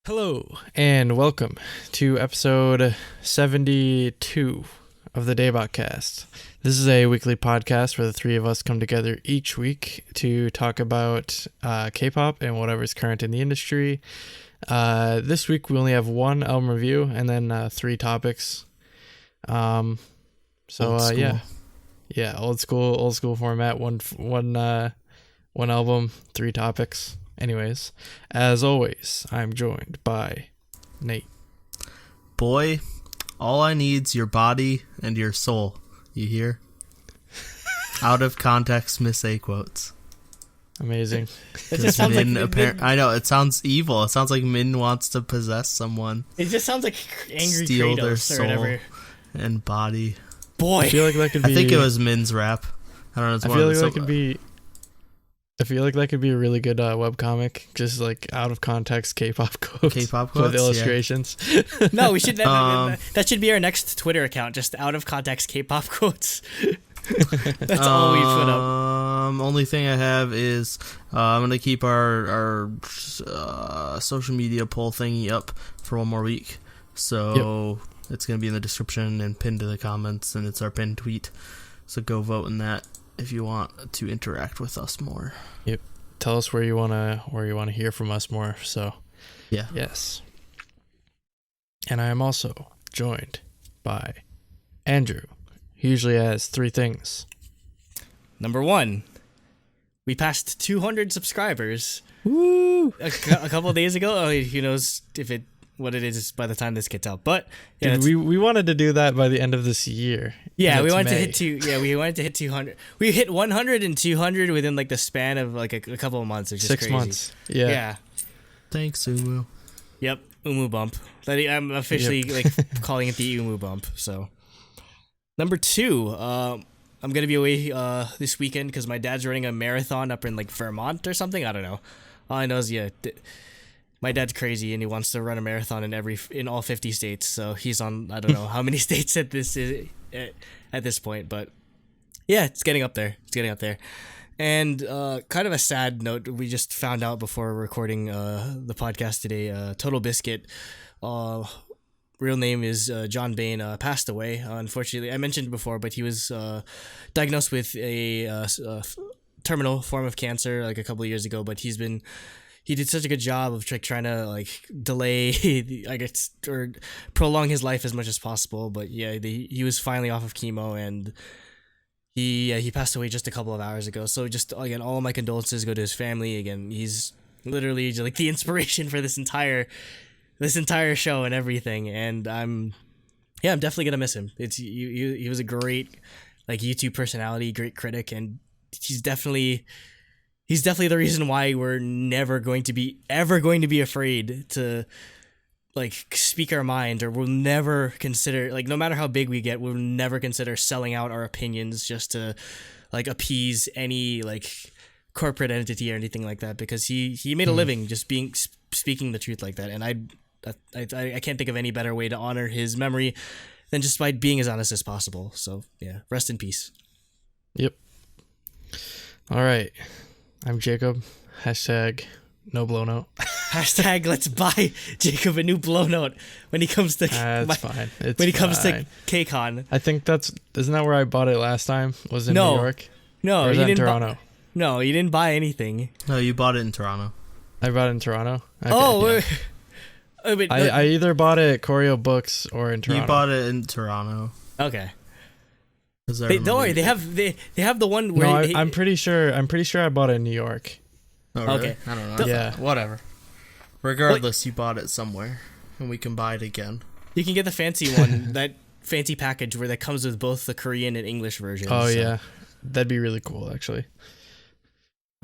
Hello, and welcome to episode 72 of the DaebakCast. This is a weekly podcast where the three of us come together each week to talk about K-pop and whatever's current in the industry. This week we only have one album review and then three topics. Yeah, old school format. One album, three topics. Anyways, as always, I'm joined by Nate. Boy, all I need's your body and your soul. You hear? Out of context, Miss A quotes. Amazing. It just sounds Min like I know, it sounds evil. It sounds like Min wants to possess someone. it just sounds like angry Steal Kratos their or soul whatever. and body. Boy, I feel like that could be. I think it was Min's rap. I don't know. It's I one feel of like the, that could be. I feel like that could be a really good webcomic, just like out of context K-pop quotes, K-pop quotes, with illustrations. no, we should. That should be our next Twitter account. Just out of context K-pop quotes. That's all we put up. Only thing I have is I'm gonna keep our social media poll thingy up for one more week. So It's gonna be in the description and pinned to the comments, and it's our pinned tweet. So go vote in that if you want to interact with us more. Yep. Tell us where you wanna hear from us more. So Yeah. yes. And I am also joined by Andrew. He usually has three things. Number one, we passed 200 subscribers. Woo! A couple of days ago. Oh, who knows what it is by the time this gets out? But yeah, Dude, we wanted to do that by the end of this year. yeah, we It's wanted May. to hit we wanted to hit 200. We hit 100 and 200 within like the span of like a couple of months. It's just 6 crazy. months. Yeah. Yeah. Thanks, Sumu. Yep. Umu bump. I'm officially like calling it the Umu bump. So number two, I'm gonna be away this weekend because my dad's running a marathon up in like Vermont or something. I don't know. All I know is my dad's crazy and he wants to run a marathon in all 50 states. So he's on I don't know how many states at this point, but yeah, it's getting up there. And kind of a sad note, we just found out before recording the podcast today, Total Biscuit, real name is John Bain, passed away. Unfortunately, I mentioned before, but he was diagnosed with a terminal form of cancer like a couple of years ago, but he did such a good job of trying to like delay, I guess, or prolong his life as much as possible. But yeah, he was finally off of chemo and he passed away just a couple of hours ago. So just again, all of my condolences go to his family. Again, he's literally like the inspiration for this entire show and everything. And I'm definitely gonna miss him. He was a great like YouTube personality, great critic, and he's definitely the reason why we're never going to be afraid to like speak our mind, or we'll never consider, like, no matter how big we get, we'll never consider selling out our opinions just to like appease any like corporate entity or anything like that, because he made a living just speaking the truth like that. And I can't think of any better way to honor his memory than just by being as honest as possible. So yeah, rest in peace. Yep. All right. I'm Jacob. Hashtag no blow note. Hashtag let's buy Jacob a new blow note when he comes to That's fine. comes to KCON. I think isn't that where I bought it last time? Was in No. New York? No, Or was you that in didn't. Toronto? No, you didn't buy anything. No, you bought it in Toronto. I bought it in Toronto. Okay, Oh, yeah. wait, I either bought it at Choreo Books or in Toronto. You bought it in Toronto. okay. 'Cause I Don't worry, remember- they have the one No, where I'm pretty sure I bought it in New York. Oh, really? Okay. I don't know. Yeah. Whatever. Regardless, you bought it somewhere, and we can buy it again. you can get the fancy one, that fancy package where that comes with both the Korean and English versions. Oh so. yeah, that'd be really cool actually.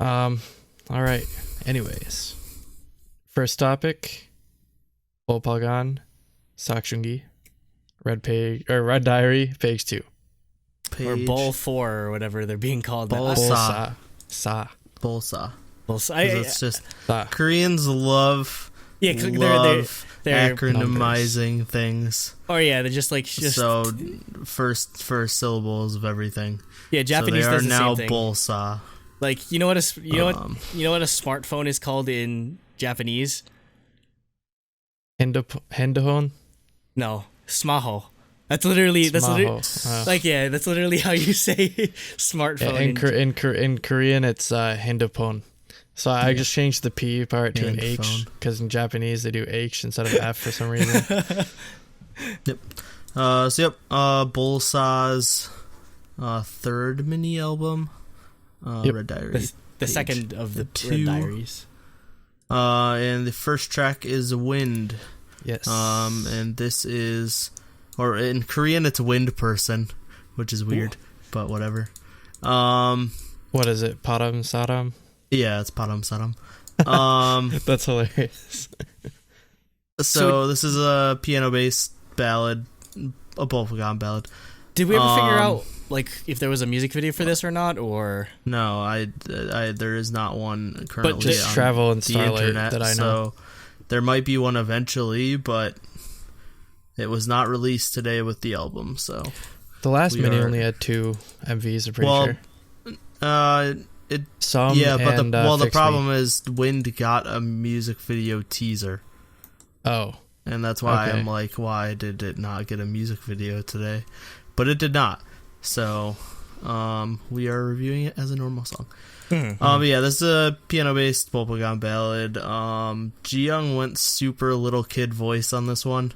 All right. Anyways, first topic: Bolbbalgan4, Sakshungi, Red Diary, page 2. Or Ball 4 or whatever they're being called. Bolsa. Sa. Bolsa. It's It's just Sa. Koreans love they're acronymizing things. Oh yeah, they're just so first syllables of everything. yeah. Japanese so they are does the now same thing. bolsa. Like you know what a smartphone is called in Japanese? Hendahon? No, Smaho. That's literally that's literally how you say smartphone. In Korean, it's Hendahon. So I just changed the P part to an H because in Japanese they do H instead of F for some reason. Yep. Bolsa's third mini album, Red Diary. The second of the Red Diaries. And the first track is Wind. Yes. And this is, or in Korean it's Wind Person, which is weird, but whatever. What is it? Param Saram? Yeah, it's Param Saram. That's hilarious. So this is a piano-based ballad, a Bolbbalgan ballad. Did we ever figure out like if there was a music video for this or not, or no? I there is not one currently. But just on Travel and the Starlight internet, that I know. So there might be one eventually, but it was not released today with the album. So the last mini only had 2 MVs. I'm pretty sure. The problem is Wind got a music video teaser. Oh. And that's why I'm like, why did it not get a music video today? But it did not. So, we are reviewing it as a normal song. This is a piano-based Bolbbalgan ballad. Jiyoung went super little kid voice on this one.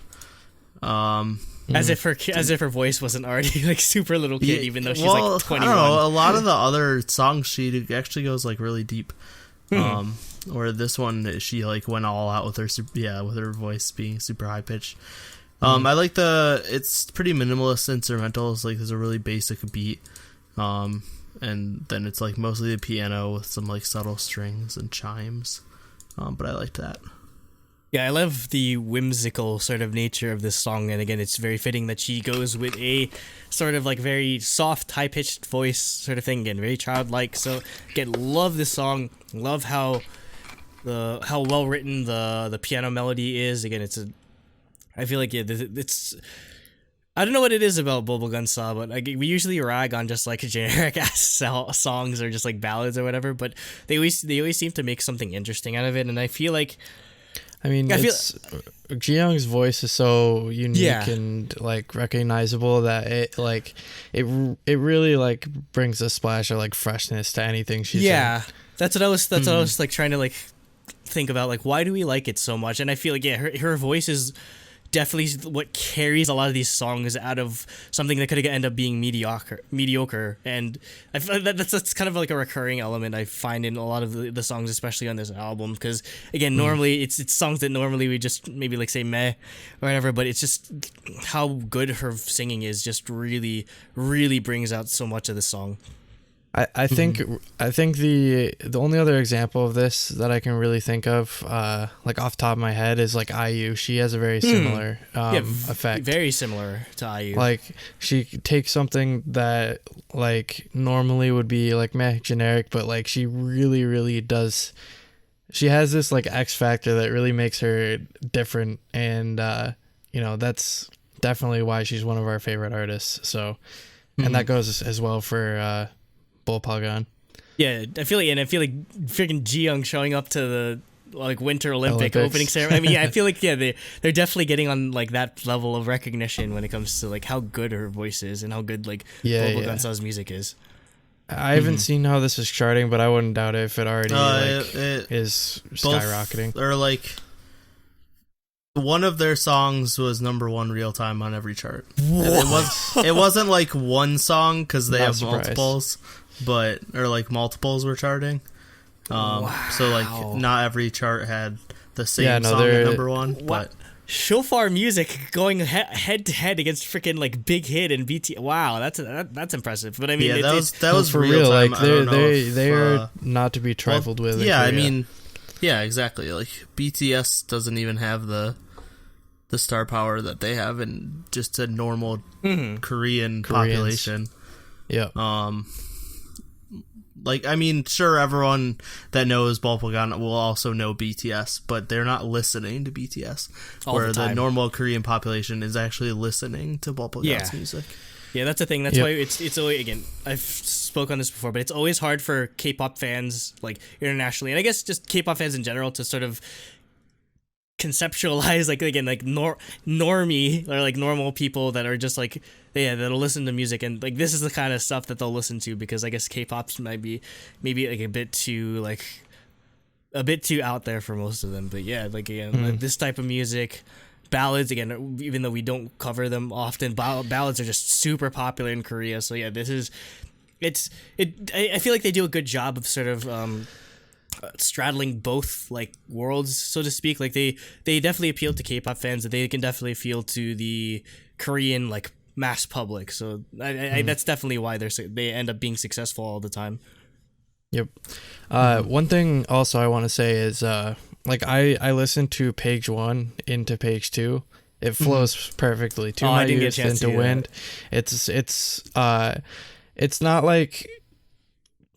As if her voice wasn't already like super little kid, even though she's like 21. I don't know. A lot of the other songs she actually goes like really deep. Or this one she like went all out with her with her voice being super high pitched. I like it's pretty minimalist instrumentals. Like there's a really basic beat, and then it's like mostly the piano with some like subtle strings and chimes. But I liked that. Yeah, I love the whimsical sort of nature of this song, and again, it's very fitting that she goes with a sort of like very soft, high-pitched voice sort of thing, again, very childlike. So, again, love this song. Love how well written the piano melody is. Again, I feel like it's. I don't know what it is about Bolbbalgan4, but we usually rag on just like generic ass songs or just like ballads or whatever, but they always seem to make something interesting out of it, and I feel like. I mean, Jiyoung's voice is so unique and like recognizable that it really like brings a splash of like freshness to anything she's in. That's what I was like trying to like think about, like why do we like it so much? And I feel like her voice is definitely what carries a lot of these songs out of something that could end up being mediocre. And I feel like that's kind of like a recurring element I find in a lot of the songs, especially on this album, because again, normally it's songs that normally we just maybe like say meh or whatever, but it's just how good her singing is just really, really brings out so much of the song. I think the only other example of this that I can really think of, like off the top of my head, is like IU. She has a very similar effect. Very similar to IU. Like she takes something that like normally would be like meh generic, but like she really, really does. She has this like X factor that really makes her different, and that's definitely why she's one of our favorite artists. So, and that goes as well for. Bolbbalgan. Yeah, I feel like freaking Jiyoung showing up to the like Winter Olympic opening ceremony. I mean, I feel like they're definitely getting on like that level of recognition when it comes to like how good her voice is and how good like Bolbbalgan4's music is. I haven't seen how this is charting, but I wouldn't doubt it if it already is skyrocketing. Or like one of their songs was #1 real time on every chart. It wasn't like one song because they have multiples. Or like multiples were charting. So like not every chart had the same song at #1. But Shofar Music going head to head against freaking like Big Hit and BTS. Wow, that's impressive. But I mean, that was for real time. Like they are not to be trifled with. Yeah, I mean, yeah, exactly. Like BTS doesn't even have the star power that they have in just a normal Korean population. Yeah. Like, I mean, sure, everyone that knows Bolbbalgan will also know BTS, but they're not listening to BTS. Where the normal Korean population is actually listening to Bolbbalgan's music. Yeah, that's the thing. That's why it's always, again, I've spoke on this before, but it's always hard for K-pop fans, like, internationally, and I guess just K-pop fans in general, to sort of conceptualize like again like normie or like normal people that are just like that'll listen to music, and like this is the kind of stuff that they'll listen to, because I guess K-pop's might be maybe like a bit too out there for most of them. But yeah, like again, like this type of music, ballads, again, even though we don't cover them often, ballads are just super popular in Korea. So yeah, I feel like they do a good job of sort of straddling both like worlds, so to speak. Like they definitely appeal to K-pop fans, and they can definitely appeal to the Korean like mass public. So I that's definitely why they end up being successful all the time. Yep. One thing also I want to say is like I listened to page 1 into page 2. It flows perfectly to my ears into wind. It's not like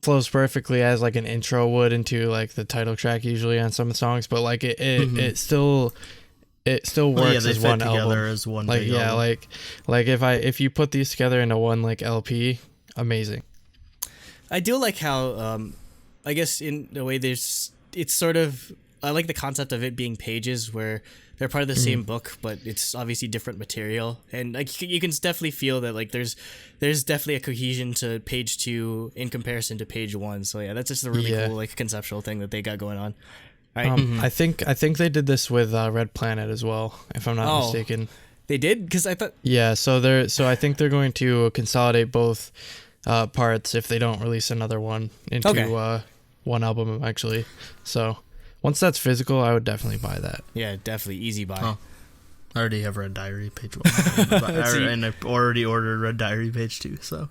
flows perfectly as like an intro would into like the title track usually on some songs, but like it still works as one album. As one like big album. like if you put these together into one like LP, amazing. I do like how I guess in a way it's sort of, I like the concept of it being pages where they're part of the same book, but it's obviously different material, and like you can definitely feel that like there's definitely a cohesion to page 2 in comparison to page 1. So yeah, that's just a really cool like conceptual thing that they got going on. Right. I think they did this with Red Planet as well, if I'm not mistaken. They did? Because I thought so I think they're going to consolidate both parts if they don't release another one into one album actually. So once that's physical, I would definitely buy that. Yeah, definitely easy buy. I already have Red Diary page 1, and I've already ordered Red Diary page 2. So,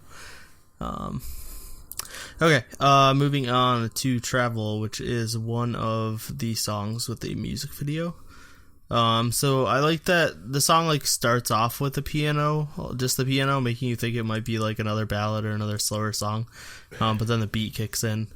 okay. Moving on to Travel, which is one of the songs with a music video. So I like that the song like starts off with the piano, just the piano, making you think it might be like another ballad or another slower song. But then the beat kicks in.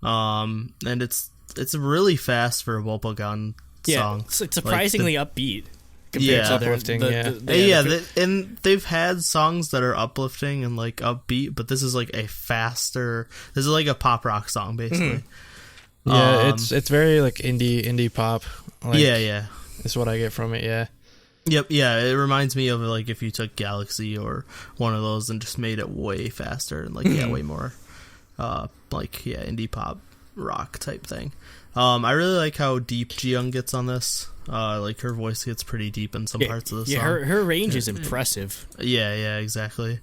And it's really fast for a Bolbbalgan song. It's surprisingly upbeat compared to uplifting. And they've had songs that are uplifting and like upbeat, but this is like a faster. This is like a pop rock song basically. Yeah, it's very like indie pop. Like, yeah. Is what I get from it. Yeah. Yep. Yeah, it reminds me of like if you took Galaxy or one of those and just made it way faster and like way more indie pop rock type thing. I really like how deep Jiyoung gets on this. Like her voice gets pretty deep in some parts of the song. Yeah, her range is impressive. Yeah, exactly.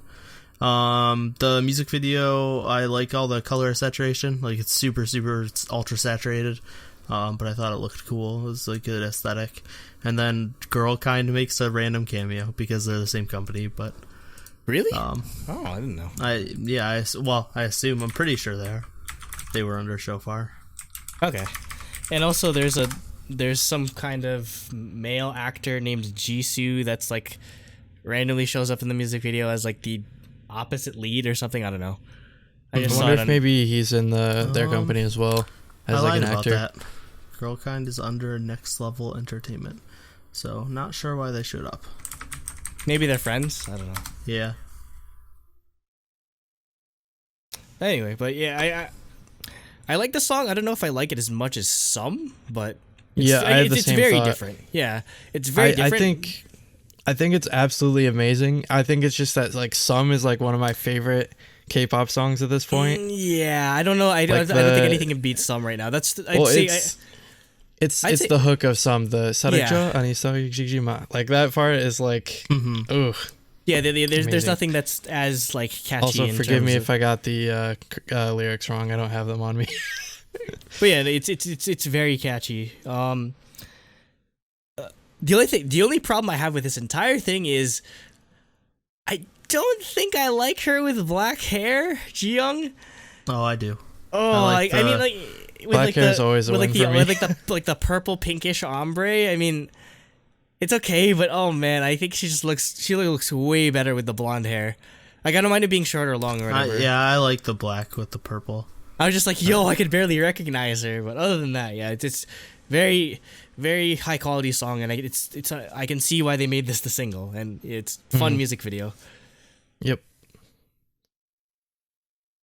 The music video, I like all the color saturation. Like it's super it's ultra saturated. But I thought it looked cool. It was like good aesthetic. And then Girl Kind makes a random cameo because they're the same company, but really? I didn't know. I assume, I'm pretty sure they were under Shofar. Okay. And also there's some kind of male actor named Jisoo that's like randomly shows up in the music video as like the opposite lead or something. I don't know. I wonder if maybe he's in their company as well as like an actor. About that. Girl Kind is under Next Level Entertainment, so not sure why they showed up. Maybe they're friends. I don't know. Yeah. Anyway, but yeah, I like the song. I don't know if I like it as much as some, but it's very different. Yeah, it's very different. I think it's absolutely amazing. I think it's just that like Some is like one of my favorite K-pop songs at this point. Yeah, I don't know. I don't think anything can beat Some right now. It's the hook of Some, the Sarejo Anisajijima. Like that part is like ugh. Yeah, there's nothing that's as like catchy. Also, forgive me if I got the lyrics wrong. I don't have them on me. But yeah, it's very catchy. The only problem I have with this entire thing is I don't think I like her with black hair, Jiyoung. Oh, I do. Oh, I mean, like with black hair is always a win for me. With the purple pinkish ombre. I mean, it's okay, but oh man, I think she looks way better with the blonde hair. Like I don't mind it being short or long or whatever. I like the black with the purple. I was just like, I could barely recognize her, but other than that, yeah, it's very, very high quality song, and I can see why they made this the single, and it's fun music video. Yep.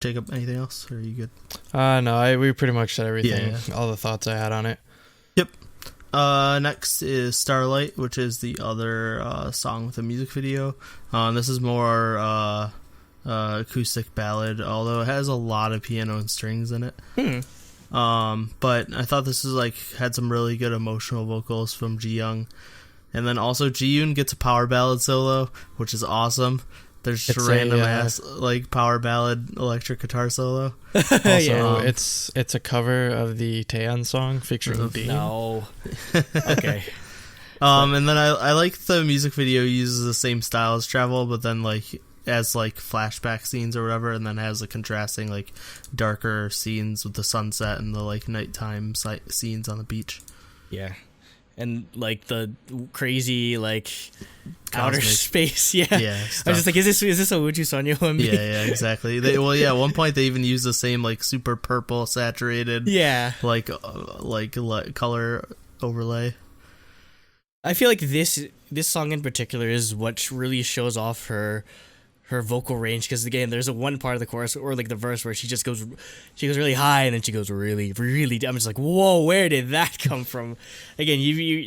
Jacob, anything else, or are you good? No, we pretty much said everything. Yeah. All the thoughts I had on it. Yep. Next is Starlight, which is the other song with a music video. This is more acoustic ballad, although it has a lot of piano and strings in it. But I thought this is had some really good emotional vocals from Ji-young. And then also Ji-yoon gets a power ballad solo, which is awesome. There's just a random ass power ballad electric guitar solo. Also, it's a cover of the Taeyeon song featuring Dean. No. Okay. And then I like the music video uses the same style as Travel, but then as flashback scenes or whatever, and then has the contrasting darker scenes with the sunset and the nighttime scenes on the beach. Yeah. And the crazy outer Cosmic. space, yeah. Yeah, I was just is this a Wuju Sonyo MV? Yeah, exactly. At one point they even use the same super purple saturated, color overlay. I feel like this song in particular is what really shows off her vocal range, because again, there's one part of the chorus or the verse where she goes really high and then she goes really, really. I'm just whoa, where did that come from? Again,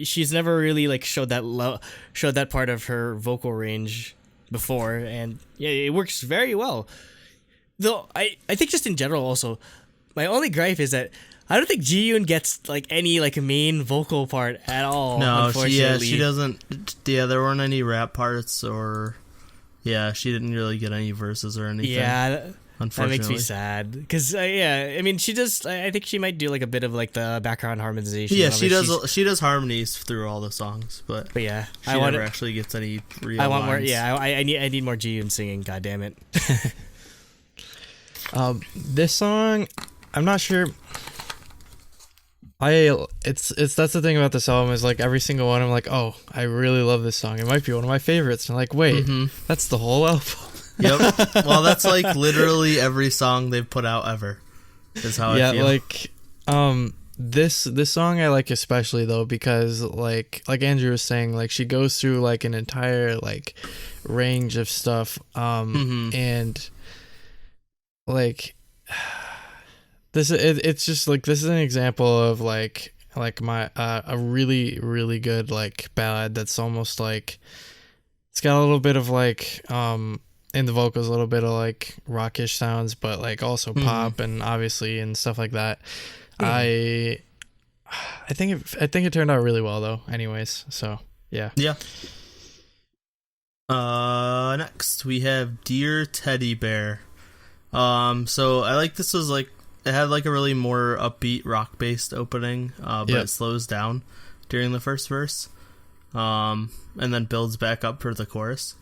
she's never really showed that part of her vocal range before, and yeah, it works very well. Though I think just in general also, my only gripe is that I don't think Ji-yoon gets any main vocal part at all. No, unfortunately. she doesn't. Yeah, there weren't any rap parts or. Yeah, she didn't really get any verses or anything. Yeah, unfortunately. That makes me sad. Because, I mean, she does... I think she might do, a bit of, the background harmonization. Yeah, she does harmonies through all the songs, but yeah, she never actually gets any real I want lines. more... Yeah, I need more Ji-yoon singing, goddammit. This song, I'm not sure... It's that's the thing about this album is every single one I'm oh, I really love this song. It might be one of my favorites. And wait, that's the whole album. Yep. Well, that's literally every song they've put out ever. Is how I feel. This song I like especially though because like Andrew was saying, she goes through an entire range of stuff and it's just this is an example of my a really really good ballad that's almost it's got a little bit of in the vocals a little bit of rockish sounds, but also pop and obviously and stuff like that. I think it turned out really well though anyways, so yeah. Next we have Dear Teddy Bear. So I this was it had a really more upbeat rock based opening, but it slows down during the first verse, and then builds back up for the chorus,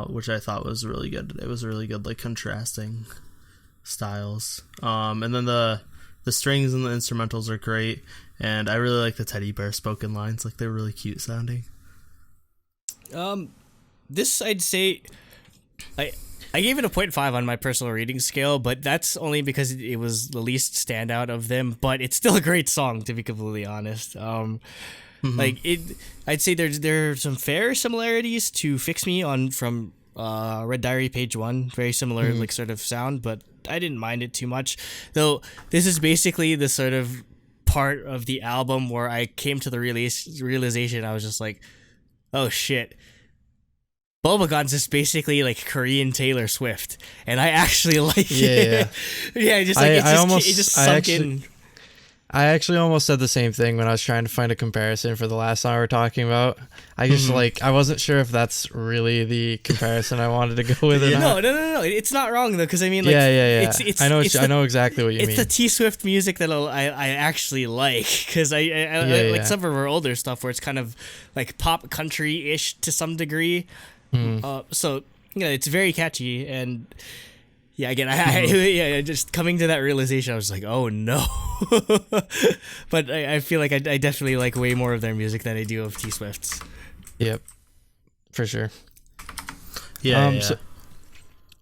which I thought was really good. It was really good, contrasting styles. And then the strings and the instrumentals are great, and I really like the teddy bear spoken lines. They're really cute sounding. This I'd say I gave it a 0.5 on my personal reading scale, but that's only because it was the least standout of them. But it's still a great song, to be completely honest. I'd say there are some fair similarities to Fix Me from Red Diary Page 1, very similar sort of sound, but I didn't mind it too much. Though this is basically the sort of part of the album where I came to the realization. I was just oh shit. Bolbbalgan4 is basically Korean Taylor Swift, and I actually like it. Yeah, it just sunk in. I actually almost said the same thing when I was trying to find a comparison for the last song we were talking about. I just I wasn't sure if that's really the comparison I wanted to go with. Or not. No. It's not wrong though, because I mean, yeah. I know exactly what you mean. It's the T Swift music that I actually like, because I like some of her older stuff where it's kind of pop country ish to some degree. So it's very catchy, and yeah, again, I just coming to that realization, I was oh no. But I feel I definitely like way more of their music than I do of T Swift's. Yep, for sure. Yeah.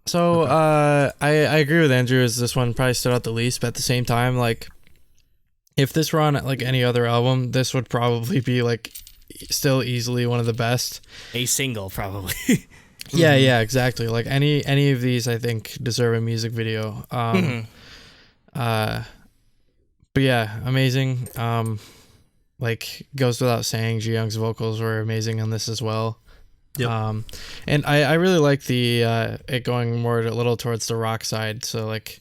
So I agree with Andrew. As this one probably stood out the least, but at the same time, if this were on any other album, this would probably be still easily one of the best. A single, probably. Yeah, exactly. Any of these, I think, deserve a music video. But yeah, amazing. like goes without saying, Ji-young's vocals were amazing on this as well. Yep. And I really like the it going more a little towards the rock side, so like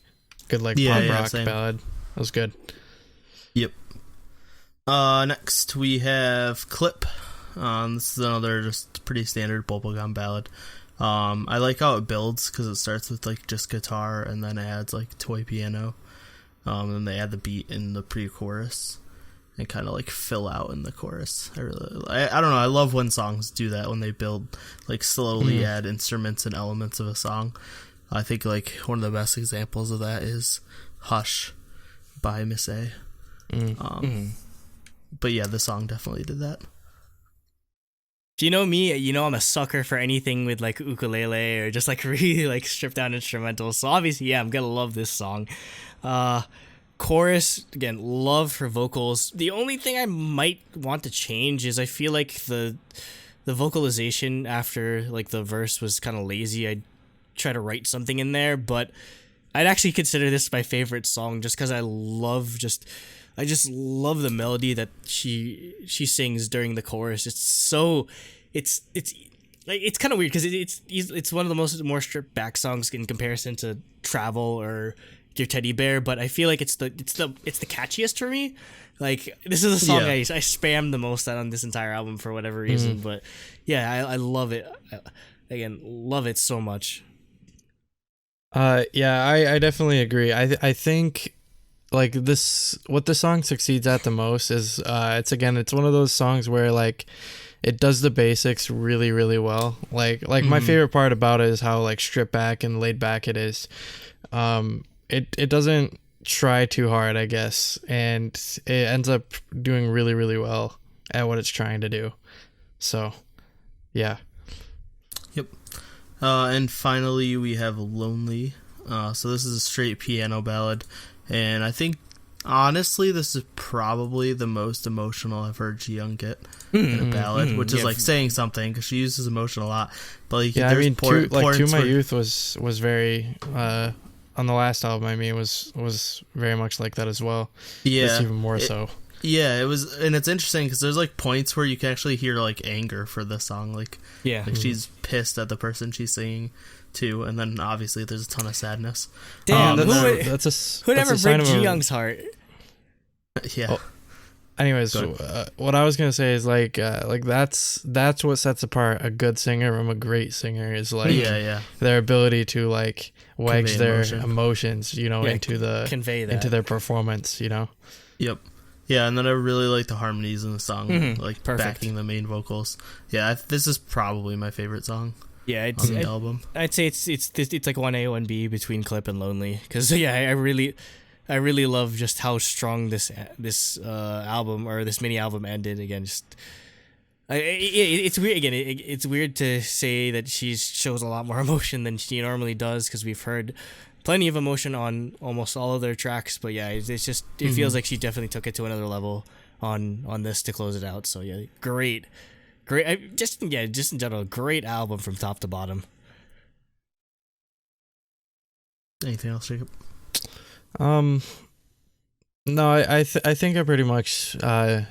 good like pop rock same. ballad. That was good. Yep. Next we have Clip. This is another just pretty standard Bolbbalgan ballad. I like how it builds because it starts with like just guitar and then adds like toy piano. And they add the beat in the pre-chorus and kind of like fill out in the chorus. I don't know. I love when songs do that, when they build, like slowly add instruments and elements of a song. I think like one of the best examples of that is Hush by Miss A. But yeah, the song definitely did that. Do you know me? You know I'm a sucker for anything with like ukulele or just like really like stripped down instrumentals. So obviously, yeah, I'm gonna love this song. Chorus, again, love her vocals. The only thing I might want to change is I feel like the vocalization after like the verse was kind of lazy. I'd try to write something in there, but I'd actually consider this my favorite song just because I just love the melody that she sings during the chorus. It's like it's kind of weird because it's one of the more stripped back songs in comparison to Travel or Your Teddy Bear, but I feel like it's the catchiest for me. Like this is a song I spam the most on this entire album for whatever reason. But yeah, I love it. Again, love it so much. Yeah, I definitely agree. I think like what the song succeeds at the most is it's one of those songs where like it does the basics really, really well. Like my favorite part about it is how like stripped back and laid back it is. It doesn't try too hard, I guess, and it ends up doing really, really well at what it's trying to do. So, yeah. Yep. And finally, we have Lonely. So this is a straight piano ballad, and I think, honestly, this is probably the most emotional I've heard Ji-young get in a ballad, which is like saying something because she uses emotion a lot. But like, yeah, I mean, To My Youth was very on the last album. I mean, was very much like that as well. Yeah, it's even more so. Yeah, it was, and it's interesting because there's like points where you can actually hear like anger for the song, like she's pissed at the person she's singing to, and then obviously there's a ton of sadness. Damn, who'd ever break Ji-young's heart? Yeah. Well, anyways, what I was gonna say is like that's what sets apart a good singer from a great singer is like their ability to like wedge their emotions, into their performance, Yep. Yeah, and then I really like the harmonies in the song, like backing the main vocals. Yeah, this is probably my favorite song. Yeah, on the album. I'd say it's like 1A, 1B between Clip and Lonely, because I really love just how strong this album or this mini album ended. Again, it's weird. Again, it's weird to say that she shows a lot more emotion than she normally does because we've heard plenty of emotion on almost all of their tracks. But yeah, it feels like she definitely took it to another level on this to close it out. So yeah, great. Just in general, great album from top to bottom. Anything else, Jacob? No, I think I pretty much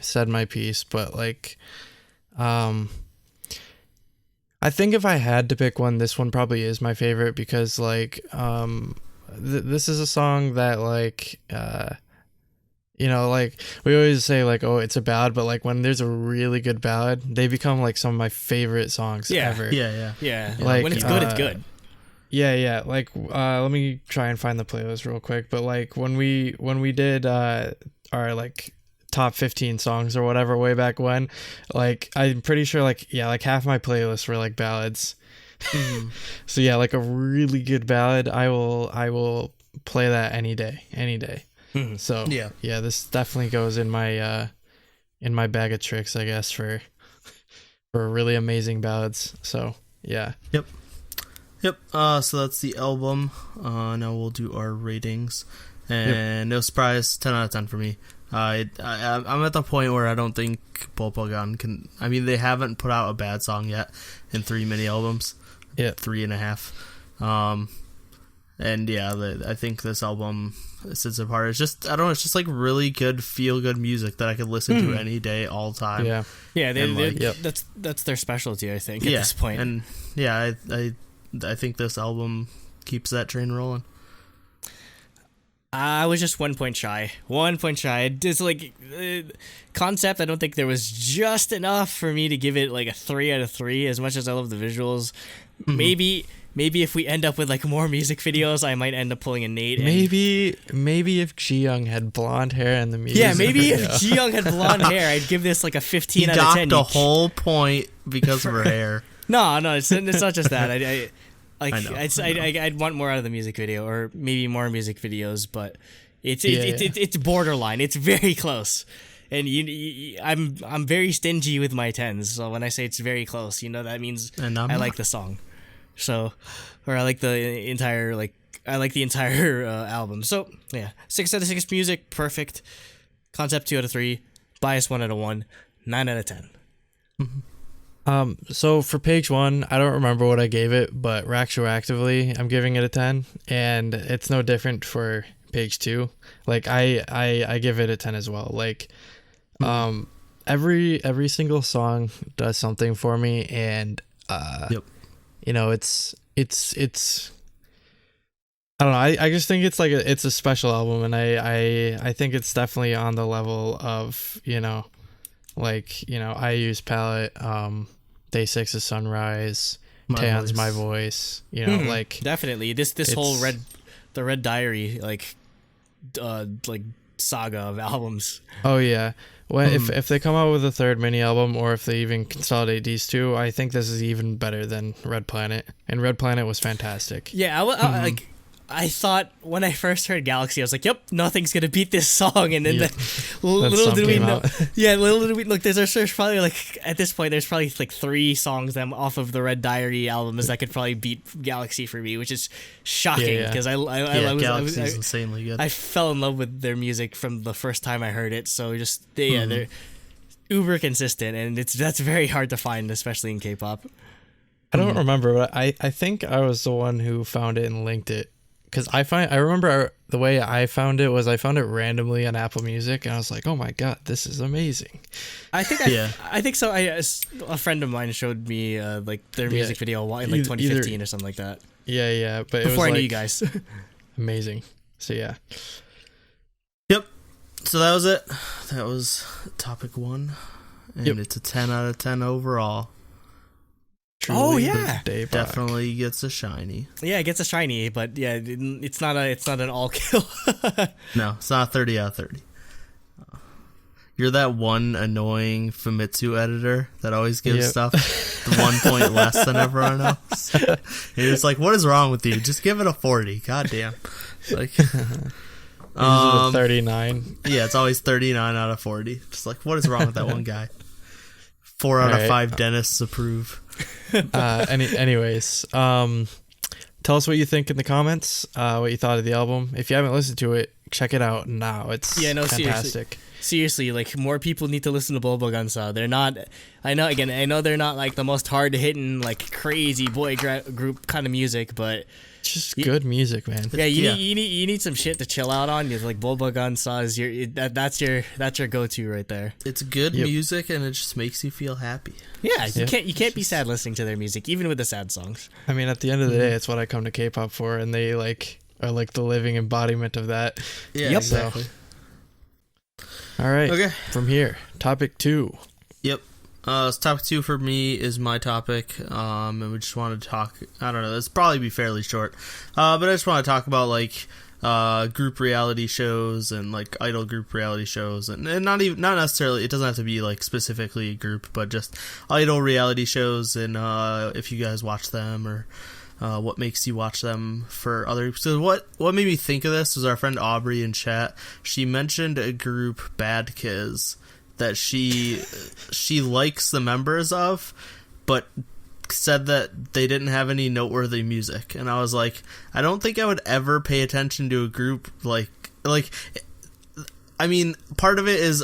said my piece, but like, I think if I had to pick one, this one probably is my favorite because like, this is a song that like, like we always say like, oh, it's a ballad, but like when there's a really good ballad, they become like some of my favorite songs ever. Yeah. Like when it's good, it's good. Yeah. Like, let me try and find the playlist real quick. But like when we did our like top 15 songs or whatever way back when, like I'm pretty sure like half my playlists were like ballads. So yeah, like a really good ballad, I will play that any day. So yeah, this definitely goes in my bag of tricks, I guess, for really amazing ballads. So yeah. Yep. So that's the album. Now we'll do our ratings, and no surprise, 10 out of 10 for me. I'm at the point where I don't think Bolbbalgan can. I mean, they haven't put out a bad song yet in 3 mini albums. Yeah, 3.5. And yeah, I think this album sits apart. It's just, I don't know, it's just like really good, feel-good music that I could listen to any day, all time. Yeah. Yeah, that's their specialty, I think, at this point. And yeah, I think this album keeps that train rolling. I was just 1 point shy. 1 point shy. It's like concept. I don't think there was just enough for me to give it like a 3 out of 3. As much as I love the visuals, maybe if we end up with like more music videos, I might end up pulling an 8. Maybe if Jiyoung had blonde hair in the music. Yeah, maybe if Jiyoung had blonde hair, I'd give this like a 15 out of 10. He docked a whole point because of her hair. No, it's not just that. I'd want more out of the music video, or maybe more music videos, but it's borderline. It's very close, and I'm very stingy with my 10s. So when I say it's very close, that means I like the song. So, or I like the entire album. So yeah, 6 out of 6 music, perfect. Concept 2 out of 3, bias 1 out of 1, 9 out of 10. So for page 1, I don't remember what I gave it, but retroactively, I'm giving it a 10, and it's no different for page 2. Like I give it a 10 as well. Like, every single song does something for me, and it's I don't know. I just think it's like it's a special album, and I think it's definitely on the level of IU's Palette, Day 6's Sunrise, Taeyeon's My Voice, like definitely this whole the Red Diary like saga of albums. Oh yeah. Well, if they come out with a third mini album, or if they even consolidate these two, I think this is even better than Red Planet. And Red Planet was fantastic. Yeah, I thought when I first heard Galaxy, I was like, "Yep, nothing's gonna beat this song." And then little did we know, look, there's probably like at this point there's probably like 3 songs that off of the Red Diary albums that could probably beat Galaxy for me, which is shocking because Galaxy's insanely good. I fell in love with their music from the first time I heard it. So they're uber consistent, and that's very hard to find, especially in K-pop. I don't remember, but I think I was the one who found it and linked it. Because I remember the way I found it was I found it randomly on Apple Music, and I was like, "Oh my god, this is amazing!" I think so. A friend of mine showed me like their music video in like 2015 or something like that. Yeah, but before it was I knew you guys. Amazing. So yeah. Yep. So that was it. That was topic 1, and it's a 10 out of 10 overall. Truly, Daebak definitely gets a shiny. Yeah, it gets a shiny, but yeah, it's not an all kill. No, it's not 30 out of 30. You're that one annoying Famitsu editor that always gives stuff the 1 point less than everyone else. You're just like, what is wrong with you? Just give it a 40. God damn. Like, 39. Yeah, it's always 39 out of 40. Just like, what is wrong with that one guy? 4 out of 5 dentists approve. Anyways, tell us what you think in the comments, what you thought of the album. If you haven't listened to it, check it out now. It's fantastic. Seriously, like, more people need to listen to Bolbbalgan4. They're not, I know they're not like the most hard hitting, like, crazy boy group kind of music, but it's just good music, man. Yeah, you need some shit to chill out on. You're like, Bolbbalgan4 is that's your go-to right there. It's good music, and it just makes you feel happy. Yeah, you can't be sad listening to their music, even with the sad songs. I mean, at the end of the day, it's what I come to K-pop for, and they are like the living embodiment of that. Yeah, exactly. All right. Okay. From here, topic 2. Yep. So topic 2 for me is my topic, and we just want to talk. I don't know. This will probably be fairly short, but I just want to talk about like group reality shows and like idol group reality shows, and not necessarily. It doesn't have to be like specifically a group, but just idol reality shows, and if you guys watch them, or what makes you watch them for other. So what made me think of this was our friend Aubrey in chat. She mentioned a group, Bad Kids, that she likes the members of, but said that they didn't have any noteworthy music. And I was like, I don't think I would ever pay attention to a group like I mean, part of it is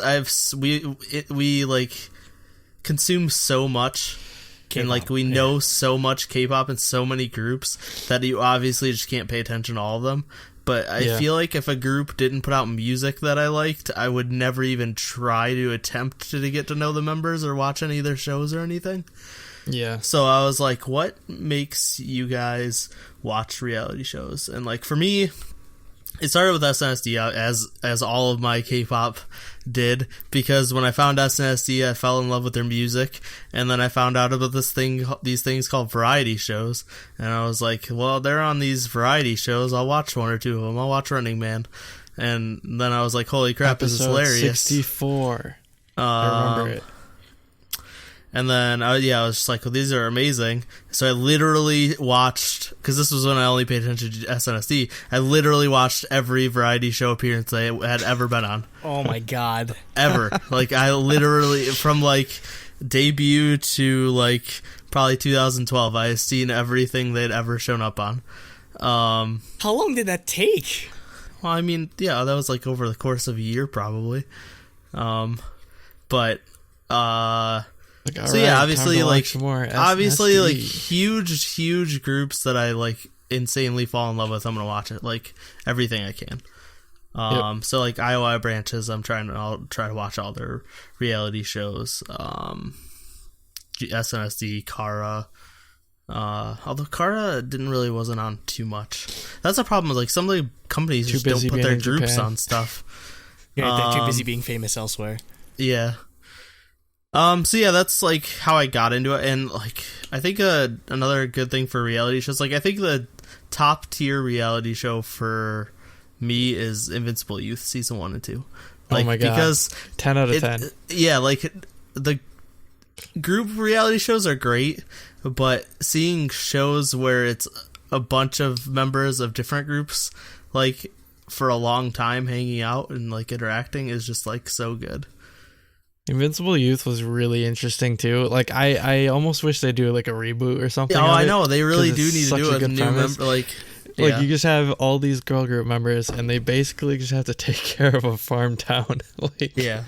we like consume so much and like we know so much K-pop and so many groups that you obviously just can't pay attention to all of them. But I feel like if a group didn't put out music that I liked, I would never even try to attempt to get to know the members or watch any of their shows or anything. Yeah. So I was like, what makes you guys watch reality shows? And like for me, it started with SNSD, as all of my K-pop did, because when I found SNSD, I fell in love with their music, and then I found out about these things called variety shows, and I was like, well, they're on these variety shows, I'll watch one or two of them, I'll watch Running Man, and then I was like, holy crap, this is hilarious. 64. I remember it. And then, I was just like, well, these are amazing. So I literally watched, because this was when I only paid attention to SNSD, I literally watched every variety show appearance I had ever been on. Oh my god. Ever. Like, I literally, from like debut to like probably 2012, I had seen everything they'd ever shown up on. How long did that take? Well, I mean, that was like over the course of a year probably. Like, so right, obviously like huge huge groups that I like insanely fall in love with, I'm gonna watch it, like everything I can. So like IOI branches, I'll try to watch all their reality shows. SNSD, Kara, although Kara wasn't on too much. That's a problem with like some of the companies just don't put their groups on stuff. Yeah, they're too busy being famous elsewhere. Yeah. So that's like how I got into it, and like I think another good thing for reality shows, like I think the top tier reality show for me is Invincible Youth season 1 and 2. Like, oh my god! Because 10 out of 10. Yeah, like the group reality shows are great, but seeing shows where it's a bunch of members of different groups, like for a long time hanging out and like interacting, is just like so good. Invincible Youth was really interesting too. Like I almost wish they do like a reboot or something. Oh, I know they really do need to do a new member. Like you just have all these girl group members, and they basically just have to take care of a farm town. Like they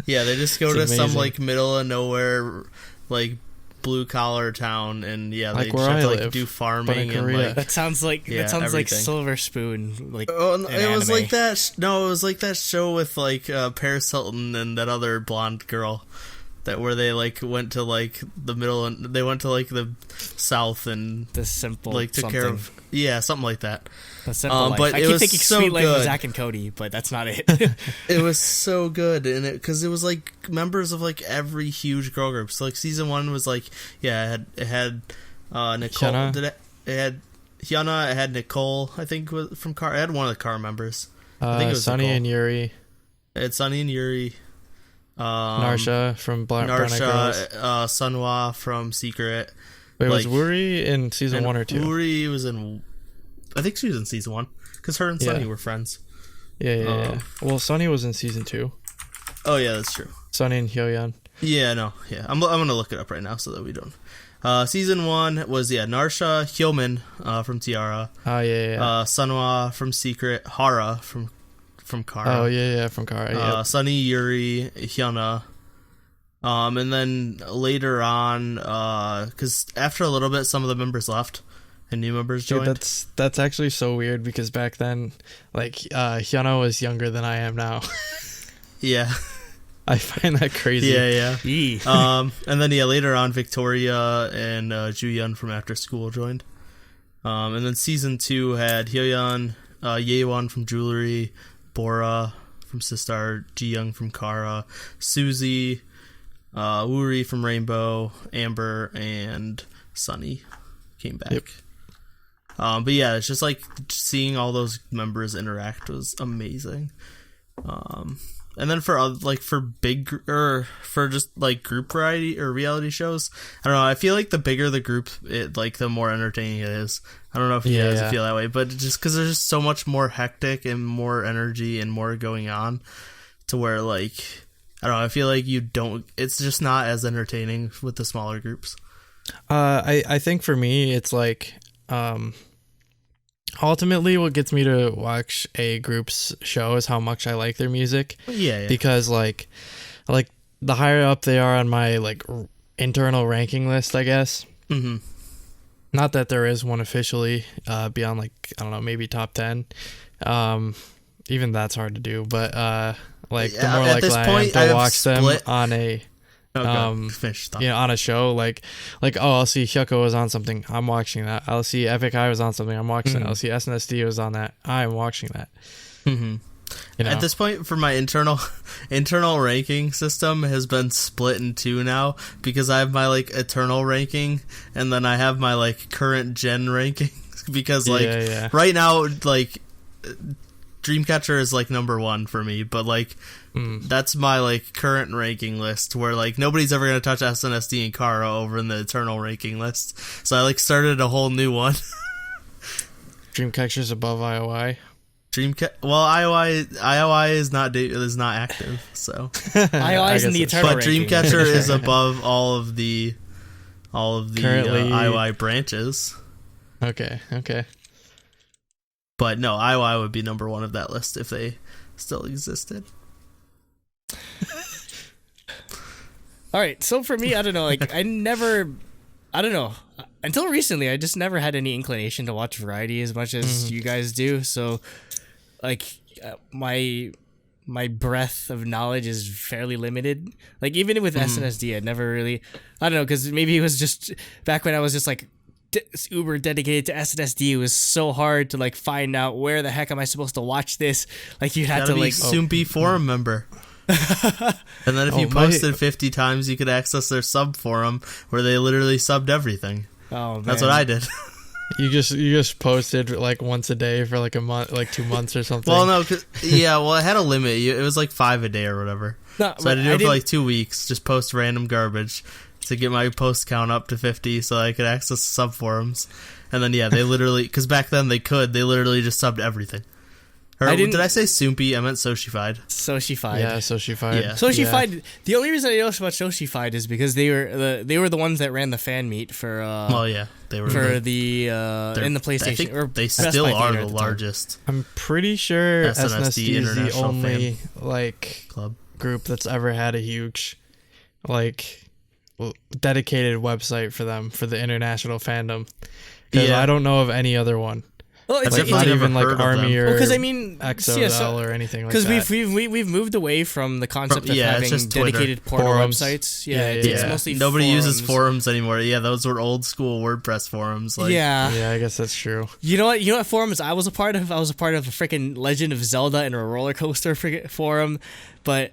just go to some like middle of nowhere, like blue collar town, and they like just have to like do farming and like that sounds like like Silver Spoon. Like it was like that. No, it was like that show with like Paris Hilton and that other blonde girl. That where they like went to like the middle and they went to like the south and the simple like took something. care of something like that. The simple life. But I it keep was thinking so Sweet Life good. of Zack and Cody, but that's not it. It was so good, and because it was like members of like every huge girl group. So like season 1 was like it had Nicole. Hyuna? It had Hyuna. It had Nicole. I think was from Car. It had one of the Car members. I think it was Sunny Nicole. and Yuri. It had Sunny and Yuri. Narsha from Brown Eyed Girls. Sunhwa from Secret. Wait, was Wuri in season 1 or 2? Wuri was in. I think she was in season 1 because her and Sunny were friends. Yeah. Well, Sunny was in season 2. Oh yeah, that's true. Sunny and Hyoyeon. Yeah, no, yeah. I'm gonna look it up right now so that we don't. Season 1 was Narsha Hyomin from Tiara. Oh yeah. Sunhwa from Secret. Hara from Kara. Oh yeah, from Kara. Sunny, Yuri, Hyuna. And then later on, because after a little bit, some of the members left and new members joined. Dude, that's actually so weird because back then, like Hyuna was younger than I am now. Yeah. I find that crazy. Yeah. And then later on, Victoria and Jooyeon from After School joined. And then season 2 had Hyoyeon, Yeewon from Jewelry, Bora from SuperStar, Ji-young from Kara, Suzy, Wuri from Rainbow, Amber, and Sunny came back. Yep. But yeah, it's just like seeing all those members interact was amazing. And then for just like group variety or reality shows, I don't know. I feel like the bigger the group, the more entertaining it is. I don't know if you guys feel that way, but just because there's just so much more hectic and more energy and more going on, to where like I don't know. I feel like it's just not as entertaining with the smaller groups. I think for me, it's like ultimately what gets me to watch a group's show is how much I like their music. Yeah. Because like the higher up they are on my like internal ranking list, I guess. Mm-hmm. Not that there is one officially beyond like, I don't know, maybe top 10. Even that's hard to do, but like the more likely I am to watch them on a on a show, like I'll see Hyukoh was on something, I'm watching that. I'll see Epic High was on something, I'm watching that. I'll see SNSD was on that, I'm watching that. Mm-hmm. At this point, for my internal ranking system has been split in two now, because I have my like eternal ranking and then I have my like current gen ranking because like right now like Dreamcatcher is like number 1 for me, but like that's my like current ranking list where like nobody's ever gonna touch SNSD and Kara over in the eternal ranking list. So I like started a whole new one. Dreamcatcher's above IOI. IOI is not active, so IOI is in the eternal but ranking. Dreamcatcher is above all of the Currently, IOI branches. Okay. But no, IOI would be number 1 of that list if they still existed. All right, so for me, I don't know, like I don't know. Until recently, I just never had any inclination to watch variety as much as you guys do. So, like, my breadth of knowledge is fairly limited. Like, even with SNSD, I never really, I don't know, because maybe it was just back when I was just like uber dedicated to SNSD. It was so hard to like find out where the heck am I supposed to watch this. Like, you had to be like soon be forum member. And then if you posted 50 times, you could access their sub forum where they literally subbed everything. Oh, man. That's what I did. You just posted like once a day for like a month, like 2 months or something. Well, no, it had a limit. It was like 5 a day or whatever. No, so I had to do it for like 2 weeks, just post random garbage to get my post count up to 50 so I could access sub forums. And then they literally, because back then they literally just subbed everything. Or, did I say Soompi? I meant Soshified. Soshified. Yeah, Soshified. Yeah. Soshified. Yeah. The only reason I know about Soshified is because they were the ones that ran the fan meet for. They were for in the PlayStation. I think they still are the largest. I'm pretty sure SNSD is the only club group that's ever had a huge dedicated website for them for the international fandom. Because I don't know of any other one. Well, it's not even like Army or because I mean XOL or anything like that. Because we've moved away from the concept of having dedicated portal websites. It's mostly nobody forums. uses forums anymore. Yeah, those were old school WordPress forums. Yeah, I guess that's true. You know what forums I was a part of? I was a part of a freaking Legend of Zelda and a roller coaster forum. But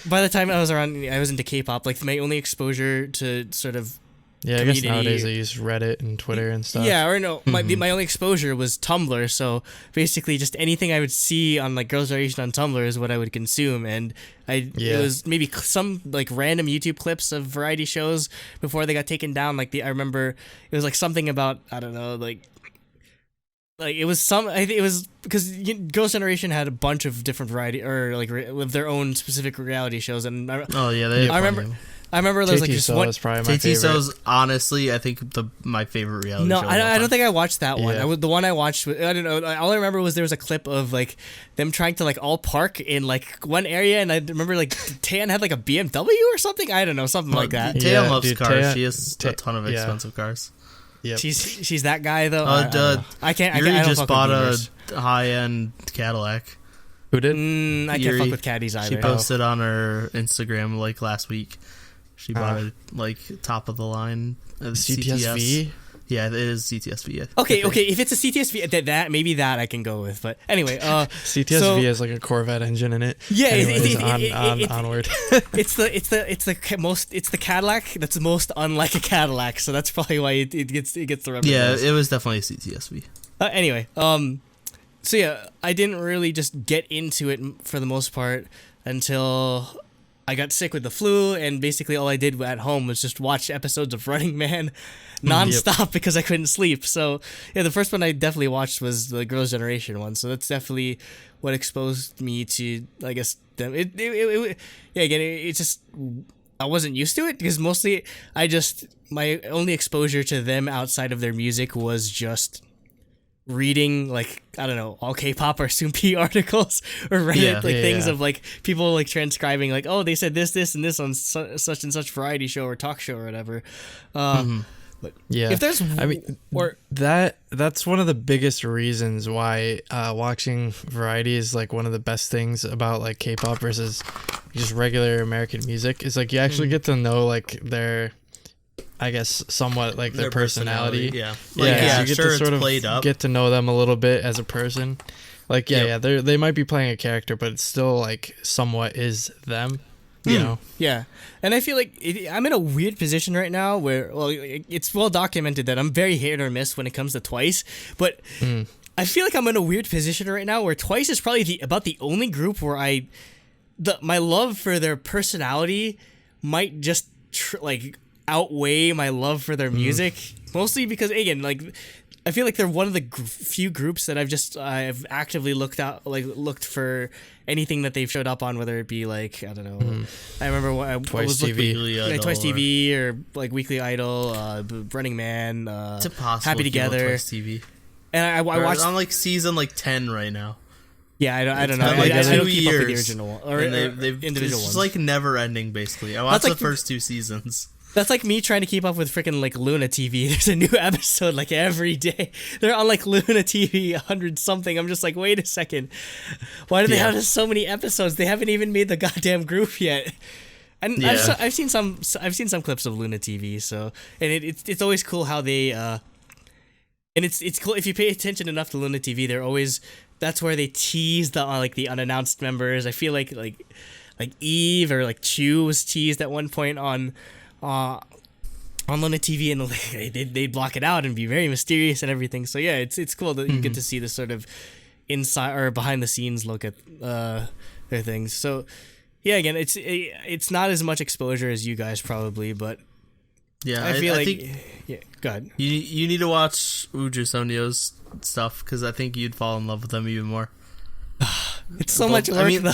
by the time I was into K-pop. Like my only exposure to sort of I guess nowadays they use Reddit and Twitter and stuff. Yeah, or no, my only exposure was Tumblr, so basically just anything I would see on like Girls' Generation on Tumblr is what I would consume, and it was maybe some like random YouTube clips of variety shows before they got taken down. Like I remember it was like something about, I don't know, like it was it was because Girls' Generation had a bunch of different variety or like with their own specific reality shows, and I remember there was like just one. TTSO's honestly, I think my favorite reality show. No, I don't think I watched that one. The one I watched, I don't know. All I remember was there was a clip of like them trying to like all park in like one area, and I remember like Taeyeon had like a BMW or something. I don't know, something like that. Taeyeon loves cars. She has a ton of expensive cars. Yep. She's that guy though. I can't. Yuri I don't just bought a high-end Cadillac. Who did? I can't fuck with caddies either. She posted on her Instagram like last week. She bought it like top of the line CTSV. Yeah, it is CTSV. Yeah. Okay. If it's a CTSV, that maybe that I can go with. But anyway, CTSV has like a Corvette engine in it. Yeah, onward. It's the Cadillac that's most unlike a Cadillac, so that's probably why it gets the reputation. Yeah, it was definitely a CTSV. Anyway, so yeah, I didn't really just get into it for the most part until I got sick with the flu, and basically all I did at home was just watch episodes of Running Man nonstop because I couldn't sleep. So yeah, the first one I definitely watched was the Girls' Generation one. So that's definitely what exposed me to, I guess, them. It just, I wasn't used to it because mostly my only exposure to them outside of their music was just reading like I don't know all K-pop or Soompi articles or Reddit things of like people like transcribing like oh they said this and this on such and such variety show or talk show or whatever. But if there's that's one of the biggest reasons why watching variety is like one of the best things about like K-pop versus just regular American music is like you actually get to know like their I guess somewhat like their personality. Yeah. You get to sort of get to know them a little bit as a person. Like they might be playing a character, but it's still like somewhat is them. You know? Yeah. And I feel like I'm in a weird position right now where well it's well documented that I'm very hit or miss when it comes to Twice, but I feel like I'm in a weird position right now where Twice is probably about the only group where my love for their personality might just outweigh my love for their music, mostly because again like I feel like they're one of the few groups that I've actively looked for anything that they've showed up on, whether it be like I don't know I remember I was looking Twice TV or like Weekly Idol, Running Man, Happy Together, Twice TV. And I watched on like season like 10 right now. Yeah, I don't know. Like I don't 2 keep up with the years, original or they've individual it's ones. like never ending basically. I watched like the first 2 seasons. That's like me trying to keep up with freaking like Luna TV. There's a new episode like every day. They're on like Luna TV 100 something. I'm just like, wait a second. Why do they have so many episodes? They haven't even made the goddamn group yet. And I've seen some clips of Luna TV. So and it's always cool how they and it's cool if you pay attention enough to Luna TV. They're always that's where they tease the like the unannounced members. I feel like Eve or like Chu was teased at one point on Luna TV, and they'd block it out and be very mysterious and everything. So yeah, it's cool that you get to see this sort of inside or behind the scenes look at their things. So yeah, again, it's not as much exposure as you guys probably, but yeah, I feel like think go ahead. You need to watch Uju Sonyo's stuff because I think you'd fall in love with them even more. It's so much work. I mean, though.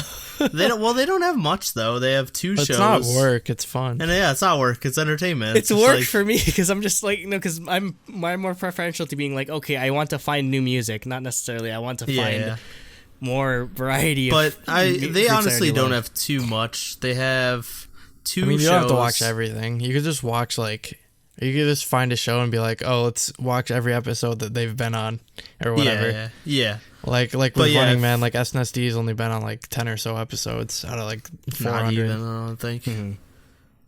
They don't have much though. They have 2 shows. It's not work. It's fun. And it's not work. It's entertainment. It's work like, for me because I'm just like because I'm more preferential to being like okay, I want to find new music, not necessarily I want to find more variety. But they honestly don't have too much. They have 2 shows. You don't have to watch everything. You could just watch like. You could just find a show and be like, oh, let's watch every episode that they've been on or whatever. Yeah. Like with Running Man, like SNSD's only been on like 10 or so episodes out of like 400. Not even, I don't think.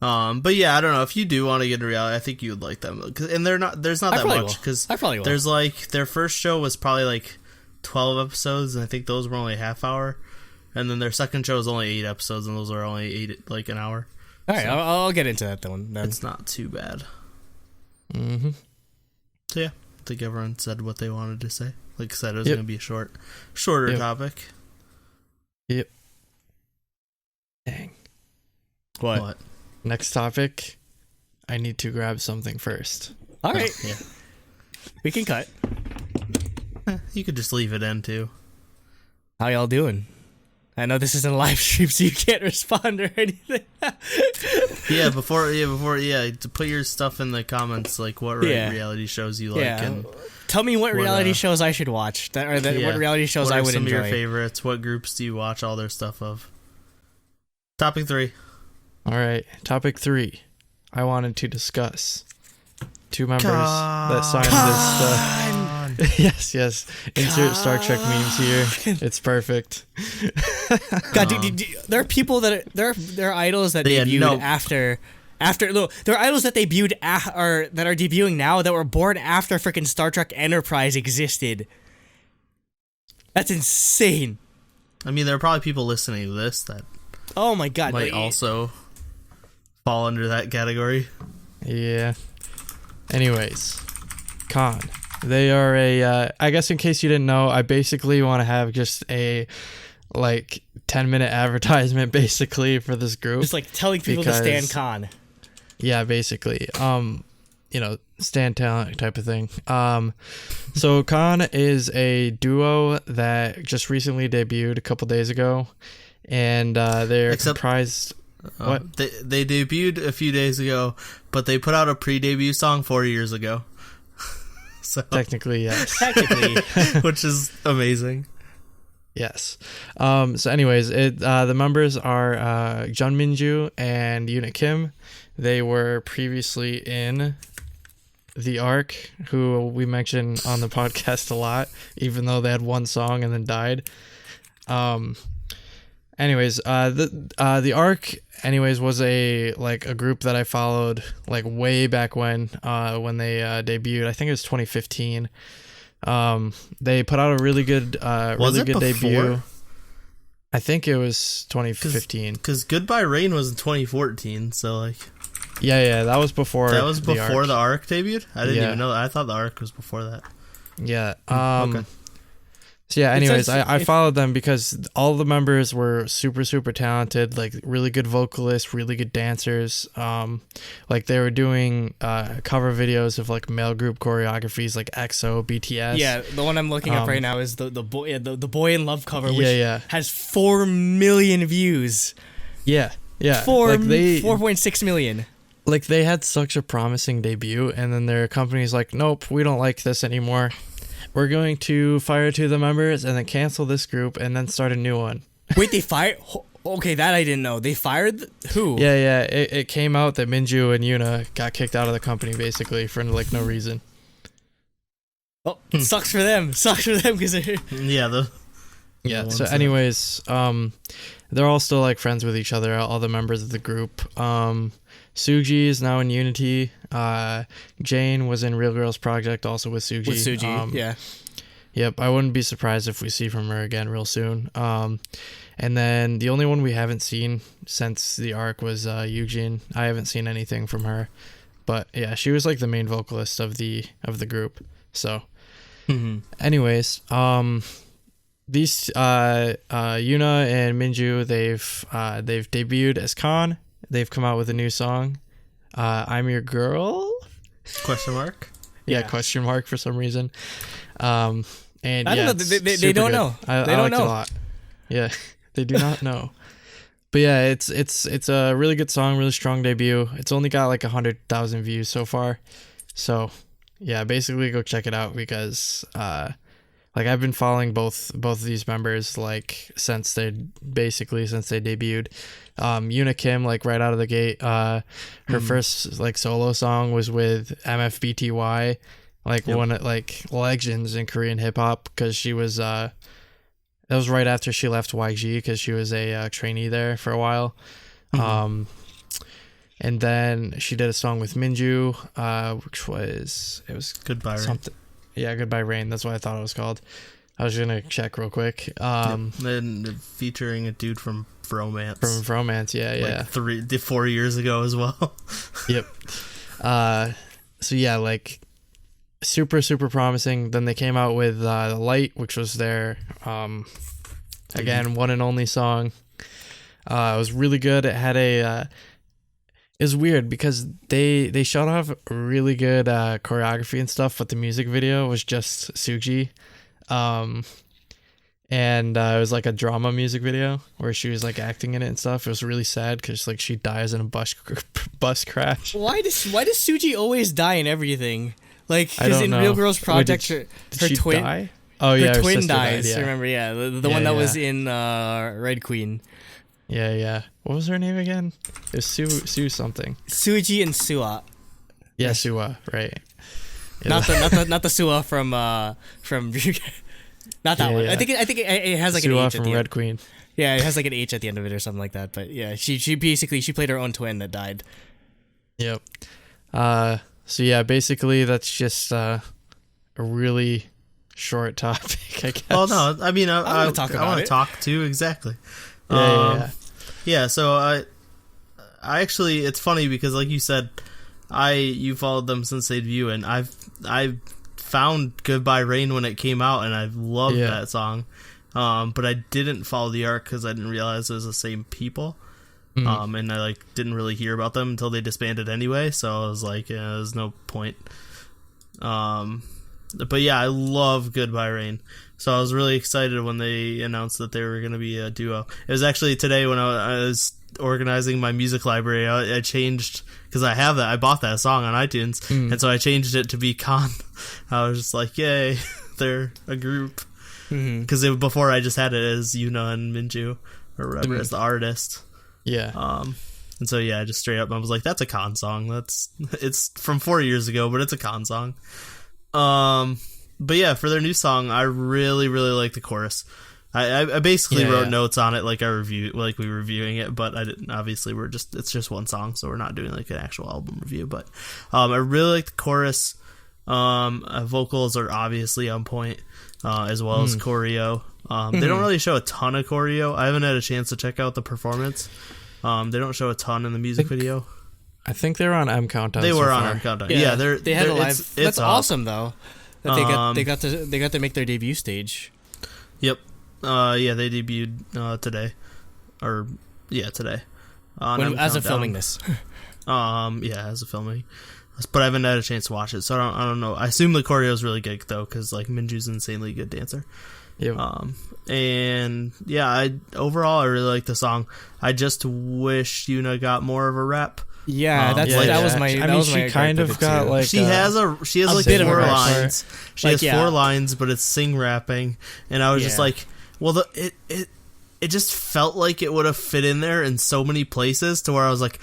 But yeah, I don't know. If you do want to get into reality, I think you would like them. And there's not that much because there's like their first show was probably like 12 episodes, and I think those were only a half hour. And then their second show was only 8 episodes, and those are only 8 like an hour. All right, I'll get into that one. It's not too bad. So yeah, I think everyone said what they wanted to say. Like I said, it was going to be a shorter topic. Yep. Dang. What? Next topic. I need to grab something first. All right. Yeah. We can cut. You could just leave it in too. How y'all doing? I know this isn't a live stream, so you can't respond or anything. To put your stuff in the comments, like what reality shows you like. Yeah. And tell me what reality shows I should watch. What reality shows I would enjoy. What are some of your favorites? What groups do you watch all their stuff of? Topic 3. All right, topic 3. I wanted to discuss 2 members that signed this. Yes. Insert Star Trek memes here. It's perfect. God, there are people that there are idols that debuted after. No, there are idols that debuted or that are debuting now that were born after freaking Star Trek Enterprise existed. That's insane. I mean, there are probably people listening to this that. Oh my God! Might also fall under that category. Yeah. Anyways, Con. They are I guess in case you didn't know, I basically want to have just a, 10-minute advertisement basically for this group. Just telling people to stand Con. Yeah, basically. Stand talent type of thing. So Con is a duo that just recently debuted a couple days ago, and they're comprised... What? They debuted a few days ago, but they put out a pre-debut song 4 years ago. So Technically, yes. Technically. which is amazing. Yes. So anyways, the members are Jun Minju and Yuna Kim. They were previously in The Ark, who we mentioned on the podcast a lot, even though they had one song and then died. Anyways, the Ark was a group that I followed like way back when they debuted. I think it was 2015. They put out a really good debut. I think it was 2015. Because Goodbye Rain was in 2014, so like... Yeah, that was before the Ark debuted? I didn't even know that. I thought the Ark was before that. Yeah. Okay. So yeah, anyways, I followed them because all the members were super, super talented, like really good vocalists, really good dancers. Like they were doing cover videos of like male group choreographies like EXO, BTS. Yeah, the one I'm looking up right now is the Boy in Love cover, which has 4 million views. Yeah. 4.6 million. Like they had such a promising debut, and then their company's like, nope, we don't like this anymore. We're going to fire 2 of the members and then cancel this group and then start a new one. Wait, they fired? Okay, that I didn't know. They fired who? Yeah. It came out that Minju and Yuna got kicked out of the company basically for like no reason. Oh, sucks for them. Sucks for them because So anyways, they're all still like friends with each other, all the members of the group. Suji is now in Unity. Jane was in Real Girls Project, also with Suji. Yeah. Yep, I wouldn't be surprised if we see from her again real soon. And then the only one we haven't seen since the arc was Eugene. I haven't seen anything from her, but yeah, she was like the main vocalist of the group. So, anyways, these Yuna and Minju, they've debuted as Khan. They've come out with a new song, "I'm Your Girl?" Question mark? Yeah, question mark for some reason. And I don't know. They don't know. I don't liked it a lot. Yeah, they do not know. But yeah, it's a really good song, really strong debut. It's only got like 100,000 views so far. So yeah, basically go check it out because like I've been following both of these members like since they debuted. Yuna Kim, like right out of the gate, her first like solo song was with MFBTY, like one of like legends in Korean hip hop, because she was that was right after she left YG because she was a trainee there for a while. And then she did a song with Minju, which was Goodbye Rain. Yeah, Goodbye Rain. That's what I thought it was called. I was gonna check real quick. Then featuring a dude from Romance. From Romance, yeah. Like 4 years ago as well. Yep. So yeah, like super, super promising. Then they came out with The Light, which was their again one and only song. It was really good. It had it was weird because they showed off really good choreography and stuff, but the music video was just Suji. And it was like a drama music video where she was like acting in it and stuff. It was really sad because like she dies in a bus crash. Why does Suji always die in everything? Like, because in Real Girls Project, did her she twin die? Oh yeah, her her twin sister dies. died, yeah. Remember? Yeah, the one that was in Red Queen. Yeah. What was her name again? It was Sue something. Suji and Sua. Yeah, Sua, right. Yeah. Not the Sua from not that one. Yeah. I think it has like Sua an H at from the Red end. Queen. Yeah, it has like an H at the end of it or something like that. But yeah, she basically played her own twin that died. Yep. So yeah, basically that's just a really short topic, I guess. Well, no, I mean, I want to talk too, exactly. Yeah. So I actually, it's funny because, like you said, you followed them since they debuted, and I found Goodbye Rain when it came out, and I loved that song. But I didn't follow the arc because I didn't realize it was the same people. And I like didn't really hear about them until they disbanded anyway, so I was like, there's no point. But yeah, I love Goodbye Rain, so I was really excited when they announced that they were going to be a duo. It was actually today when I was organizing my music library, I changed, because I bought that song on iTunes, and so I changed it to be Con. I was just like, yay, they're a group. Because before I just had it as Yuna and Minju, or whatever, as the artist. Yeah. And so, yeah, I just straight up, I was like, that's a Con song. It's from 4 years ago, but it's a Con song. But yeah, for their new song, I really, really like the chorus. I basically wrote notes on it, like we were reviewing it, but I didn't. Obviously, it's just one song, so we're not doing like an actual album review. But I really like the chorus. Vocals are obviously on point, as well as choreo. They don't really show a ton of choreo. I haven't had a chance to check out the performance. They don't show a ton in the music video. I think they were on M Countdown. They were on M Countdown. Yeah, they had a live. That's awesome, though. That they got to make their debut stage. Yep. They debuted today, today. As of filming this. As of filming, but I haven't had a chance to watch it, so I don't know. I assume the choreo is really good though, because like Minju's an insanely good dancer. Yep. Overall I really like the song. I just wish Yuna got more of a rap. Yeah, that was my. I mean, she kind of got like she has like bit of 4 a lines. She has 4 lines, but it's sing rapping, and I was just like, well, it just felt like it would have fit in there in so many places to where I was like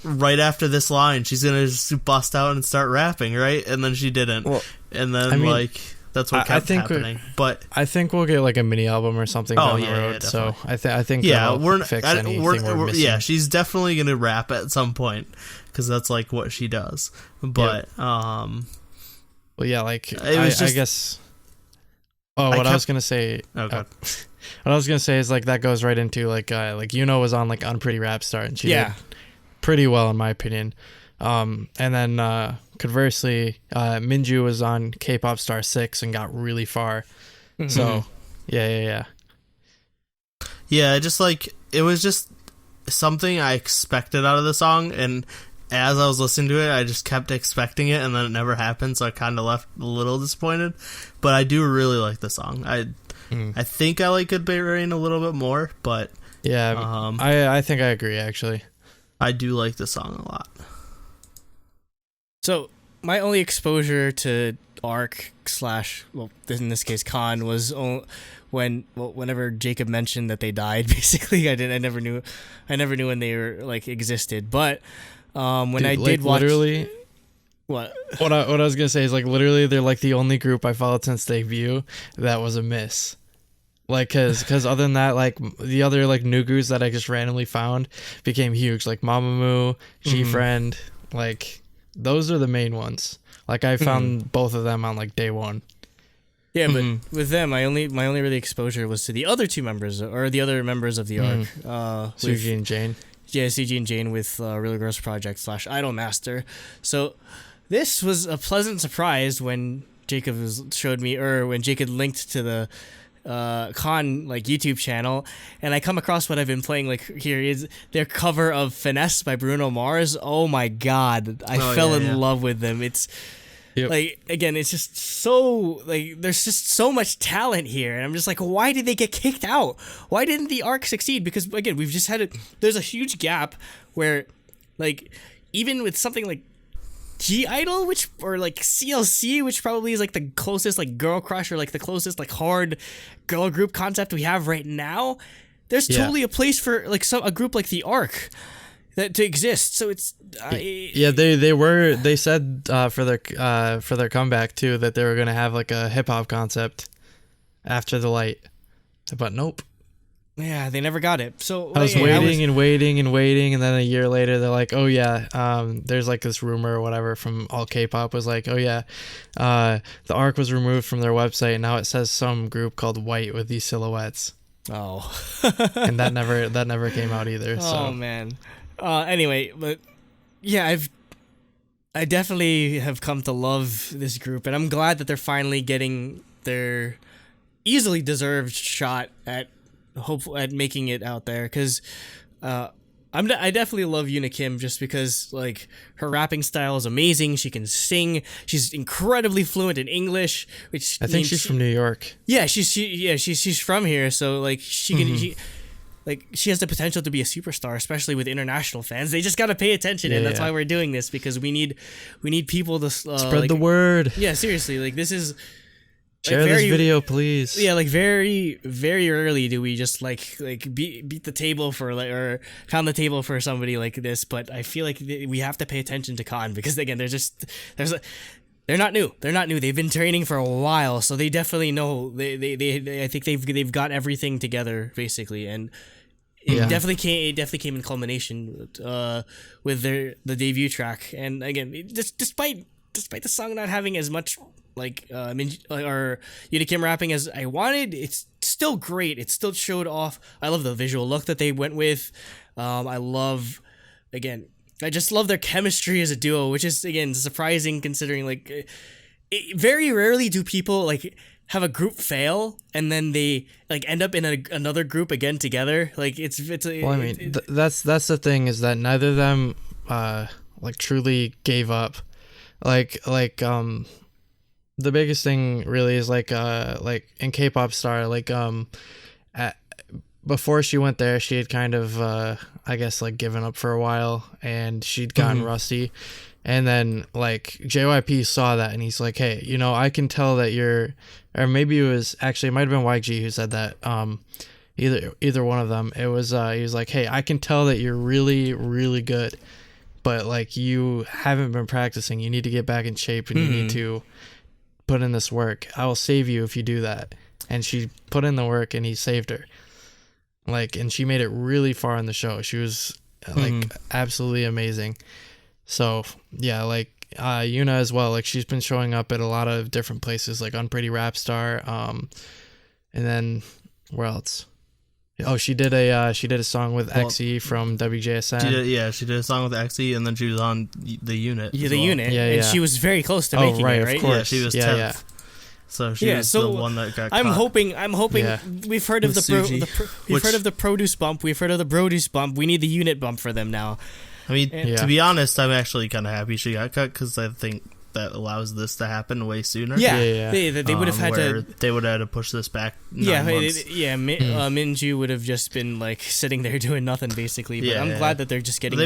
right after this line, she's gonna just bust out and start rapping, right? And then she didn't, and then that's what kept happening. But I think we'll get like a mini album or something down the road. So I think we're fix anything we're missing. Yeah, she's definitely gonna rap at some point because that's like what she does. But well, yeah, like I guess. What I was gonna say. Oh God. What I was gonna say is like that goes right into like Yuno was on like Unpretty Rap Star, and she did pretty well in my opinion. And then conversely, Minju was on K-Pop Star 6 and got really far. So yeah. Just like it was just something I expected out of the song, and as I was listening to it, I just kept expecting it, and then it never happened, so I kind of left a little disappointed. But I do really like the song. I think I like Goodbye Rain a little bit more, but yeah, I think I agree actually. I do like the song a lot. So my only exposure to ARC in this case Con was whenever Jacob mentioned that they died. Basically, I never knew when they were like existed. But when I did watch, literally, what I was gonna say is like literally they're like the only group I followed since debut that was a miss. Like, cause other than that, like the other like new groups that I just randomly found became huge. Like Mamamoo, G-Friend, like those are the main ones. Like I found both of them on like day one. Yeah, but with them, my only really exposure was to the other two members or the other members of the ARC. Suji and Jane. Yeah, Suji and Jane with Really Gross Project / Idolmaster. So this was a pleasant surprise when Jacob showed me, or when Jacob linked to the Con like YouTube channel, and I come across what I've been playing like here is their cover of Finesse by Bruno Mars. Oh my god, I fell in love with them. It's like, again, it's just so like there's just so much talent here, and I'm just like, why did they get kicked out? Why didn't the ARC succeed? Because again, we've just had there's a huge gap where like even with something like G-Idol, or like CLC, which probably is like the closest like girl crush or like the closest like hard girl group concept we have right now, there's totally a place for like a group like the ARC that to exist. So it's they said for their comeback too that they were gonna have like a hip hop concept after the light, but nope. Yeah, they never got it. So I was waiting, and then a year later they're like, oh yeah, there's like this rumor or whatever from all K-pop was like, oh yeah, the ARC was removed from their website, and now it says some group called White with these silhouettes. Oh. And that never came out either. Oh man. Anyway, but yeah, I definitely have come to love this group, and I'm glad that they're finally getting their easily deserved shot at making it out there, because I definitely love Yuna Kim just because like her rapping style is amazing. She can sing. She's incredibly fluent in English, which I think she's from New York. Yeah, she's from here, so like she can like she has the potential to be a superstar, especially with international fans. They just got to pay attention, and that's why we're doing this, because we need people to spread the word. Yeah, seriously, like this is share this video, please. Yeah, like very, very rarely do we just like beat the table for like, or pound the table for somebody like this. But I feel like we have to pay attention to Khan, because again, they're not new. They're not new. They've been training for a while, so they definitely know. I think they've got everything together basically, and it definitely came in culmination with the debut track. And again, despite the song not having as much like or Unikim rapping as I wanted, it's still great. It still showed off. I love the visual look that they went with. I just love their chemistry as a duo, which is again surprising considering like very rarely do people like have a group fail and then they like end up in another group again together. Like it's well, I mean, that's the thing, is that neither of them like truly gave up. Like the biggest thing really is like in K-pop Star, like before she went there, she had kind of I guess like given up for a while, and she'd gotten rusty. And then like JYP saw that, and he's like, hey, you know, I can tell that you're, or maybe it might have been YG who said that, either one of them. It was he was like, hey, I can tell that you're really, really good, but like you haven't been practicing. You need to get back in shape, and you need to put in this work. I will save you if you do that. And she put in the work, and he saved her. Like, and she made it really far in the show. She was like absolutely amazing. So yeah, like Yuna as well. Like she's been showing up at a lot of different places, like Unpretty Rap Star. And then where else? Oh, she did a song with XE from WJSN. She did a song with XE, and then she was on the unit. Yeah, the unit. Yeah, and she was very close to making it, right? Of course. Yeah, she was 10th. Yeah. So she was the one that got I'm caught. hoping. We've heard of heard of the produce bump. We've heard of the produce bump. We need the unit bump for them now. I mean, to be honest, I'm actually kind of happy she got cut, because I think that allows this to happen way sooner. Yeah. They would have had to. They would have had to push this back. 9 months. Minju would have just been like sitting there doing nothing basically. But I'm glad that they're just getting.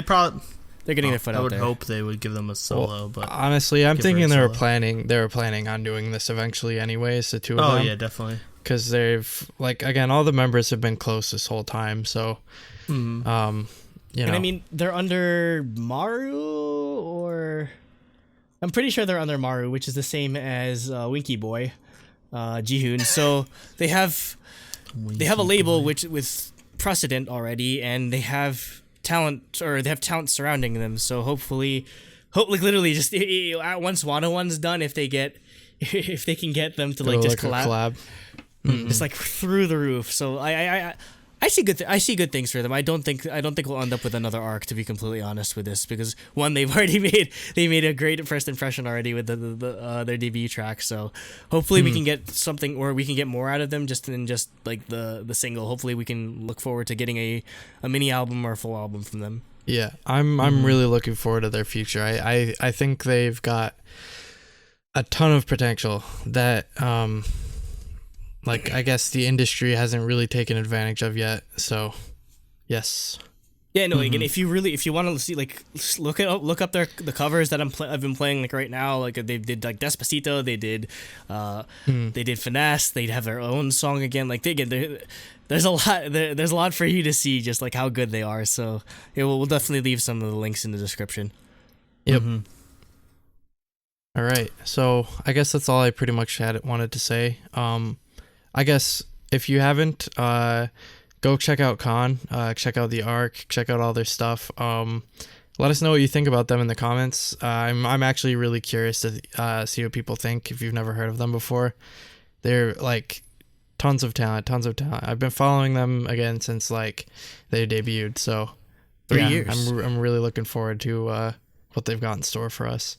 They're getting their foot out there. I would hope they would give them a solo, but honestly, I'm thinking they were planning on doing this eventually, anyways. The two of them. Oh yeah, definitely. Because they've like again, all the members have been close this whole time, so. You know. And I mean, they're under Maru, or I'm pretty sure they're under Maru, which is the same as Winky Boy, Jihoon. So they have a label with precedent already, and they have talent surrounding them. So hopefully literally just once One's done, if they can get them to like just collab. It's like through the roof. So I see good things for them. I don't think we'll end up with another arc, to be completely honest with this, because one, they've already made a great first impression already with their debut track. So hopefully we can get something, or we can get more out of them just like the single. Hopefully we can look forward to getting a mini album or a full album from them. Yeah, I'm really looking forward to their future. I think they've got a ton of potential that like I guess the industry hasn't really taken advantage of yet. So, yes. Yeah, no. Again, if you want to see, like, look up the covers that I've been playing like right now. Like they did like Despacito, they did Finesse. They have their own song again. Like there's a lot for you to see, just like how good they are. So we'll definitely leave some of the links in the description. Yep. All right. So I guess that's all I pretty much wanted to say. I guess if you haven't, go check out Khan, check out the arc, check out all their stuff. Let us know what you think about them in the comments. I'm actually really curious to see what people think if you've never heard of them before. They're like tons of talent. I've been following them again since like they debuted. So 3 years. I'm really looking forward to what they've got in store for us.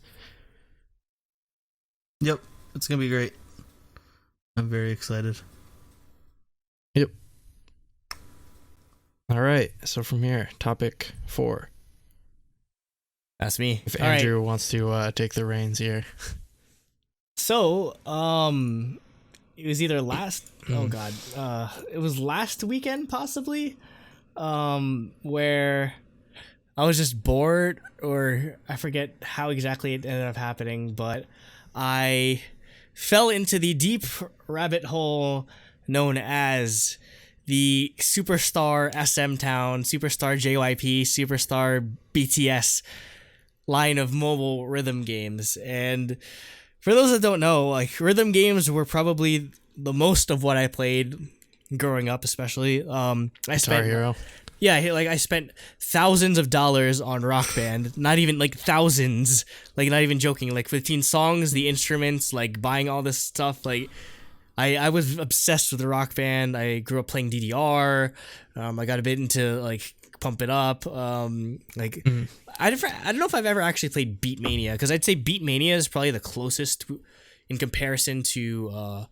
Yep, it's gonna be great. I'm very excited. Yep. All right. So from here, topic 4. That's me. If Andrew wants to take the reins here. So, it was either it was last weekend possibly. where I was just bored, or I forget how exactly it ended up happening, but I fell into the deep rabbit hole known as the SuperStar SMTOWN, SuperStar JYP, SuperStar BTS line of mobile rhythm games. And for those that don't know, like, rhythm games were probably the most of what I played growing up, especially. Guitar Hero. Yeah, like, I spent thousands of dollars on Rock Band. Not even, like, thousands. Like, not even joking. Like, 15 songs, the instruments, like, buying all this stuff. Like, I was obsessed with the Rock Band. I grew up playing DDR. I got a bit into, like, Pump It Up. I don't know if I've ever actually played Beatmania, because I'd say Beatmania is probably the closest in comparison to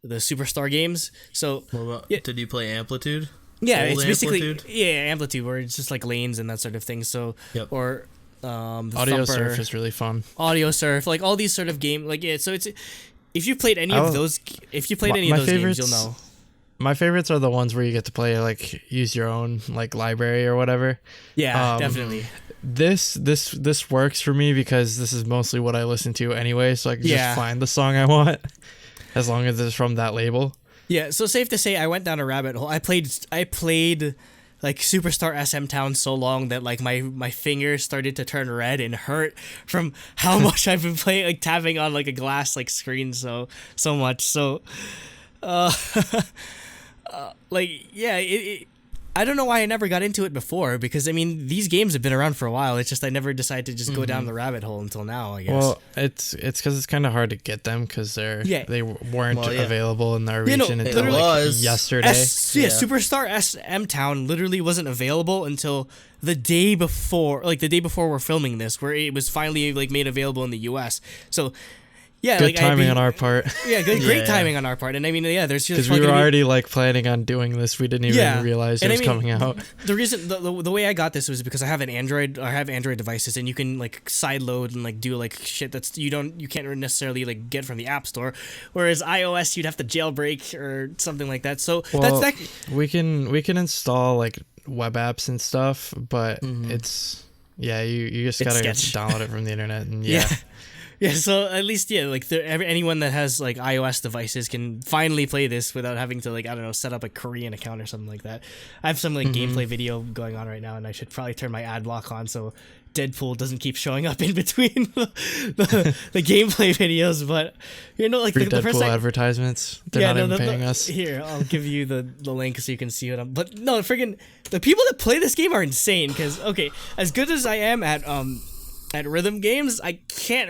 the Superstar games. So, did you play Amplitude? Yeah, Old it's basically Amplitude? Amplitude, where it's just like lanes and that sort of thing. So, or Audio Thumper, Surf is really fun. Audio Surf, like all these sort of game, like so it's if you played any of those, if you played any of those games, you'll know. My favorites are the ones where you get to play, like, use your own, like, library or whatever. Yeah, definitely. This works for me because this is mostly what I listen to anyway, so I can just find the song I want as long as it's from that label. Yeah, so safe to say I went down a rabbit hole. I played like Superstar SMTOWN so long that, like, my fingers started to turn red and hurt from how much I've been playing, like, tapping on, like, a glass, like, screen so much. So I don't know why I never got into it before, because, I mean, these games have been around for a while. It's just I never decided to just go down the rabbit hole until now, I guess. Well, it's because it's kind of hard to get them because they weren't available in our region until, like, yesterday. Superstar SMTOWN literally wasn't available until the day before we're filming this, where it was finally, like, made available in the US. So, yeah, good timing on our part. Yeah, great timing on our part. And I mean, there's just, because we were already, like, planning on doing this. We didn't even realize it was coming out. The reason the way I got this was because I have Android devices, and you can, like, sideload and, like, do, like, shit that's you can't necessarily, like, get from the App Store, whereas iOS you'd have to jailbreak or something like that. So we can install, like, web apps and stuff, but it's you just gotta download it from the internet and Yeah, so at least, like, anyone that has, like, iOS devices can finally play this without having to, like, I don't know, set up a Korean account or something like that. I have some, like, gameplay video going on right now, and I should probably turn my ad block on so Deadpool doesn't keep showing up in between the gameplay videos. But, you know, like, the first Deadpool advertisements, they're not even paying us. Here, I'll give you the link so you can see what but no, friggin' the people that play this game are insane, because, okay, as good as I am at rhythm games, I can't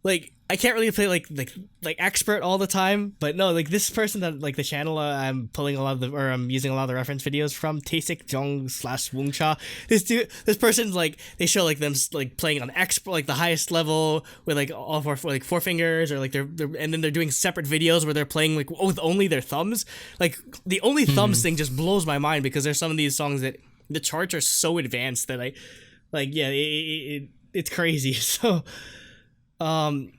really play like expert all the time. But no, like, this person that, like, the channel I'm using a lot of the reference videos from, Taesik Jong /Wungcha. This person's, like, they show, like, them, like, playing on expert, like, the highest level with, like, all four fingers, or, like, they're and then they're doing separate videos where they're playing, like, with only their thumbs. Like, the only thumbs thing just blows my mind, because there's some of these songs that the charts are so advanced that it's crazy. So, I'm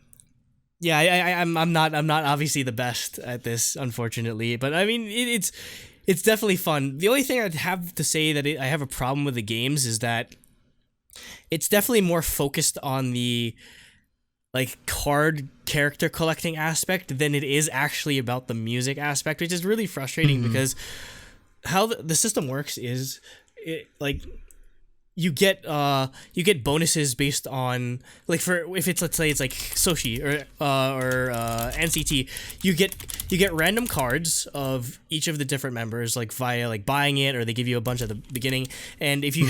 not obviously the best at this, unfortunately, but I mean, it's definitely fun. The only thing I'd have to say that I have a problem with the games is that it's definitely more focused on the, like, card character collecting aspect than it is actually about the music aspect, which is really frustrating, because how the system works is you get bonuses based on, like, if it's, let's say it's like Soshi or NCT, you get random cards of each of the different members, like, via, like, buying it, or they give you a bunch at the beginning, and if you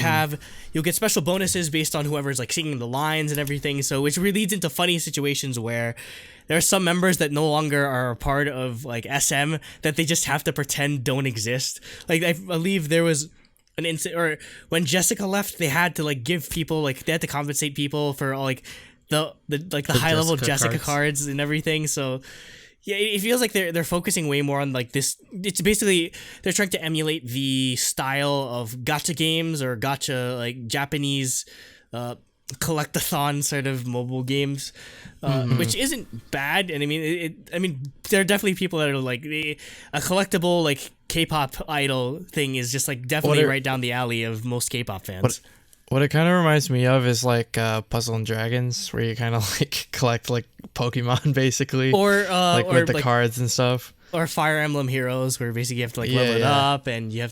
you'll get special bonuses based on whoever's, like, singing the lines and everything. So, which really leads into funny situations where there are some members that no longer are a part of, like, SM, that they just have to pretend don't exist. Like, I believe there was an incident, or when Jessica left, they had to, like, give people, like, they had to compensate people for all, like, the high level Jessica cards and everything. So yeah, it feels like they're focusing way more on, like, this. It's basically they're trying to emulate the style of gacha games, or gacha, like, Japanese collectathon sort of mobile games, which isn't bad. And I mean, there are definitely people that are like, a collectible, like, K-pop idol thing is just like definitely right down the alley of most K-pop fans. What it kind of reminds me of is like Puzzle and Dragons, where you kind of like collect like Pokemon basically, or like with the cards and stuff. Or Fire Emblem Heroes, where basically you have to like level it up, and you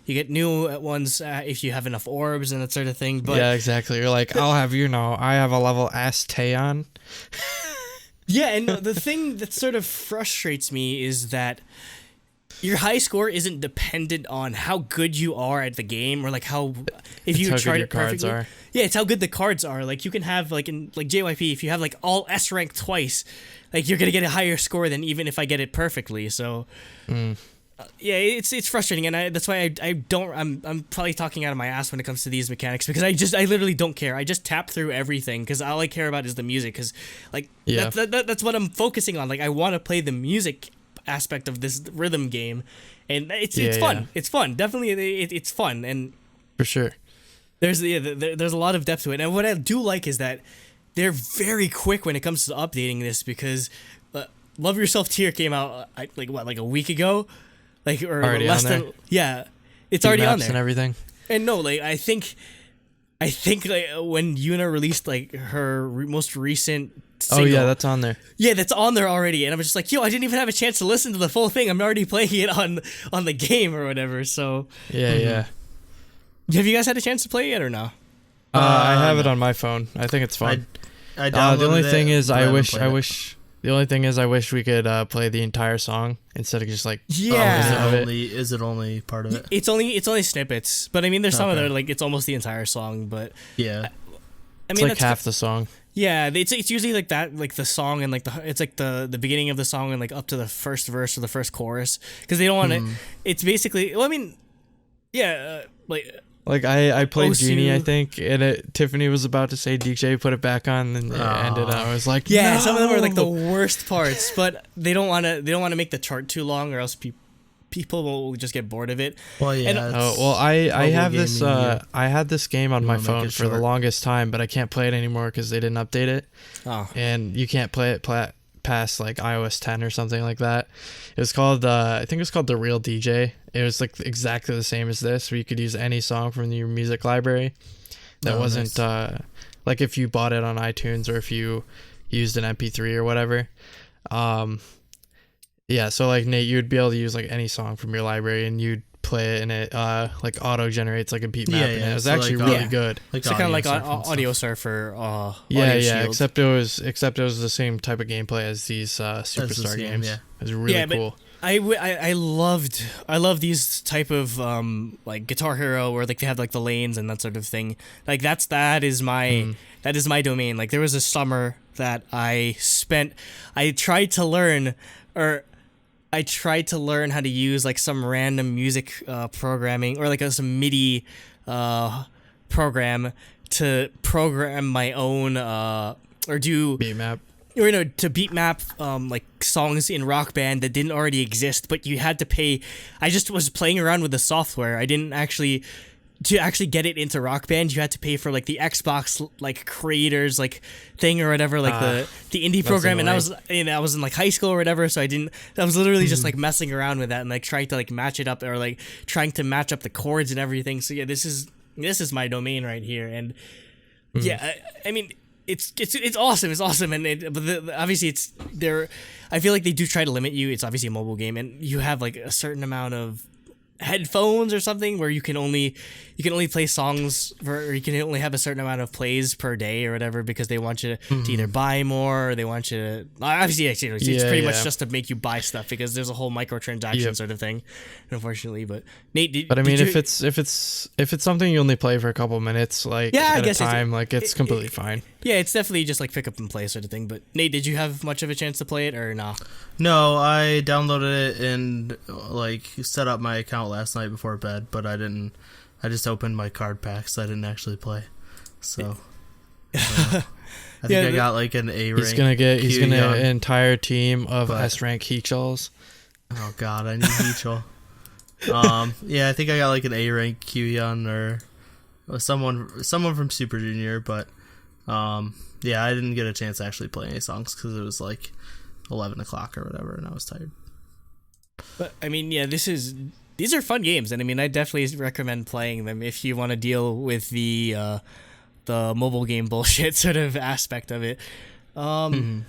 get new ones if you have enough orbs and that sort of thing. But yeah, exactly. You're like, I have a level SMTOWN. Yeah, and the thing that sort of frustrates me is that your high score isn't dependent on how good you are at the game, or like if you tried it perfectly. Yeah, it's how good the cards are. Like you can have like in like JYP, if you have like all S rank twice, like you're gonna get a higher score than even if I get it perfectly. So yeah, it's frustrating, and that's why I'm probably talking out of my ass when it comes to these mechanics, because I literally don't care. I just tap through everything because all I care about is the music, because like that's what I'm focusing on. Like I want to play the music aspect of this rhythm game, and it's fun. Yeah. It's fun. Definitely, it's fun, and for sure. There's a lot of depth to it, and what I do like is that they're very quick when it comes to updating this, because Love Yourself tier came out like a week ago, like or already less than it's already on there and everything. And no, like I think like when Yuna released like her most recent single, oh yeah, that's on there. Yeah, that's on there already, and I'm just like, yo, I didn't even have a chance to listen to the full thing. I'm already playing it on the game or whatever. So yeah. Have you guys had a chance to play it yet or no? I have it on my phone. I think it's fun. I downloaded the only thing is, I wish we could play the entire song instead of just like Is it only part of it? It's only snippets, but I mean, there's some of it like it's almost the entire song, but yeah, I mean, it's like half the song. Yeah, it's usually like that, like the song and like it's like the beginning of the song and like up to the first verse or the first chorus, because they don't want to. It's basically, well, I mean, yeah, like I played Osu. Genie, I think, and Tiffany was about to say DJ put it back on, and it ended. I was like, yeah, no! Some of them are like the worst parts, but they don't want to make the chart too long, or else people will just get bored of it. Well, yeah. And, I have this. I had this game on my phone for the longest time, but I can't play it anymore because they didn't update it. Oh. And you can't play it past like iOS 10 or something like that. It was called I think it was called The Real DJ. It was like exactly the same as this, where you could use any song from your music library. That wasn't like if you bought it on iTunes or if you used an MP3 or whatever. Yeah, so like Nate, you would be able to use like any song from your library, and you'd play it, and it like auto generates like a beat map, and it was actually really good. Like so kind of like Audio Surfer. Except it was the same type of gameplay as these SuperStar games. Yeah. It was really cool. I love these type of like Guitar Hero, where like they have like the lanes and that sort of thing. Like that is my domain. Like there was a summer that I tried to learn how to use like some random music programming, or like some MIDI program to program my own or do beat map. Or to beat map like songs in Rock Band that didn't already exist, but you had to pay. I just was playing around with the software. I didn't actually get it into Rock Band. You had to pay for like the Xbox like creators like thing or whatever, like the indie program. And I was in like high school or whatever, so I was literally just like messing around with that and like trying to like match it up, or like trying to match up the chords and everything. So yeah, this is my domain right here, and yeah, I mean. It's awesome. It's awesome, and obviously it's there. I feel like they do try to limit you. It's obviously a mobile game, and you have like a certain amount of headphones or something where you can only play songs or you can only have a certain amount of plays per day or whatever, because they want you to either buy more, or they want you to obviously it's pretty much just to make you buy stuff, because there's a whole microtransaction sort of thing, unfortunately. But Nate, if it's something you only play for a couple minutes, like at a time, like it's completely fine. Yeah, it's definitely just like pick up and play sort of thing. But Nate, did you have much of a chance to play it or no? No, I downloaded it and like set up my account last night before bed, but I didn't. I just opened my card packs. I didn't actually play. So I think I got like an A rank. He's gonna get an entire team of S rank Heechals. Oh god, I need Heechal. Yeah, I think I got like an A rank Kyuhyun or someone from Super Junior, but yeah, I didn't get a chance to actually play any songs because it was like 11 o'clock or whatever, and I was tired. But I mean, yeah, these are fun games, and I mean, I definitely recommend playing them if you want to deal with the mobile game bullshit sort of aspect of it. And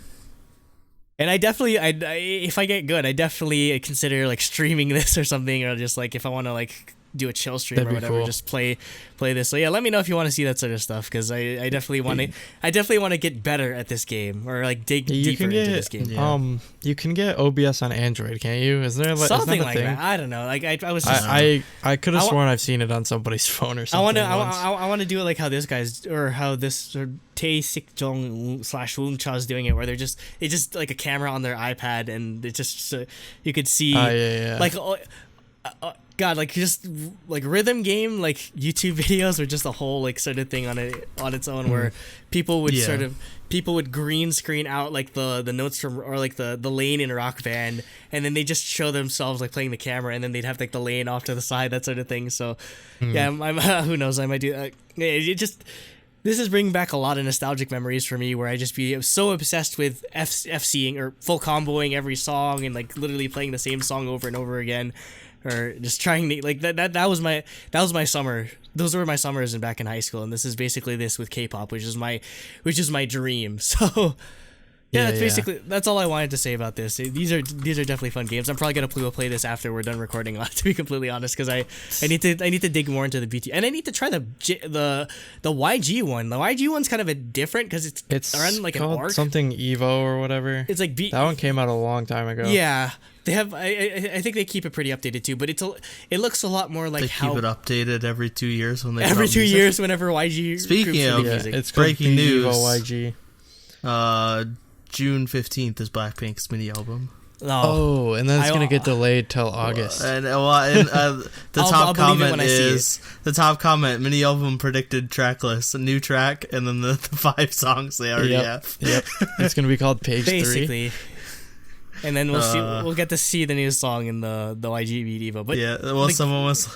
I definitely, if I get good, I definitely consider like streaming this or something, or just like if I want to like do a chill stream That'd or be whatever, cool. just play this. So yeah, let me know if you want to see that sort of stuff, because I definitely want to get better at this game, or like dig deeper into this game. Yeah. You can get OBS on Android, can't you? Is there Something is that a like thing? that. I don't know. Like I was just, I could have sworn I've seen it on somebody's phone or something. I want to do it like how this guy's, or how this Tae Sik Jong / Woong Cha's doing it, where it's just like a camera on their iPad, and it just you could see like God, like just like rhythm game, like YouTube videos, or just a whole like sort of thing on its own, where people would green screen out like the notes from, or like the lane in Rock Band, and then they just show themselves like playing the camera, and then they'd have like the lane off to the side, that sort of thing. So yeah, I'm who knows, I might do this is bringing back a lot of nostalgic memories for me, where I just be so obsessed with FCing or full comboing every song, and like literally playing the same song over and over again, or just trying to like that was my summer. Those were my summers back in high school, and this is basically this with K-pop, which is my dream. So that's all I wanted to say about this. These are definitely fun games. I'm probably gonna play this after we're done recording, to be completely honest, because I need to dig more into the BT, and I need to try the YG one. The YG one's kind of a different, because it's around like called an arc. Something Evo or whatever. It's like that one came out a long time ago. Yeah. They have. I think they keep it pretty updated too, but it looks a lot more like they keep it updated every 2 years when they every 2 years whenever YG. Speaking of music. It's breaking news. Evo YG. June 15th is Blackpink's mini album. Oh, and then it's gonna get delayed till August. And the top comment: mini album predicted track list, a new track, and then the 5 songs they already have. Yep, it's gonna be called Page 3. Basically. And then we'll get to see the new song in the YG Beat Evo. But yeah, well, someone was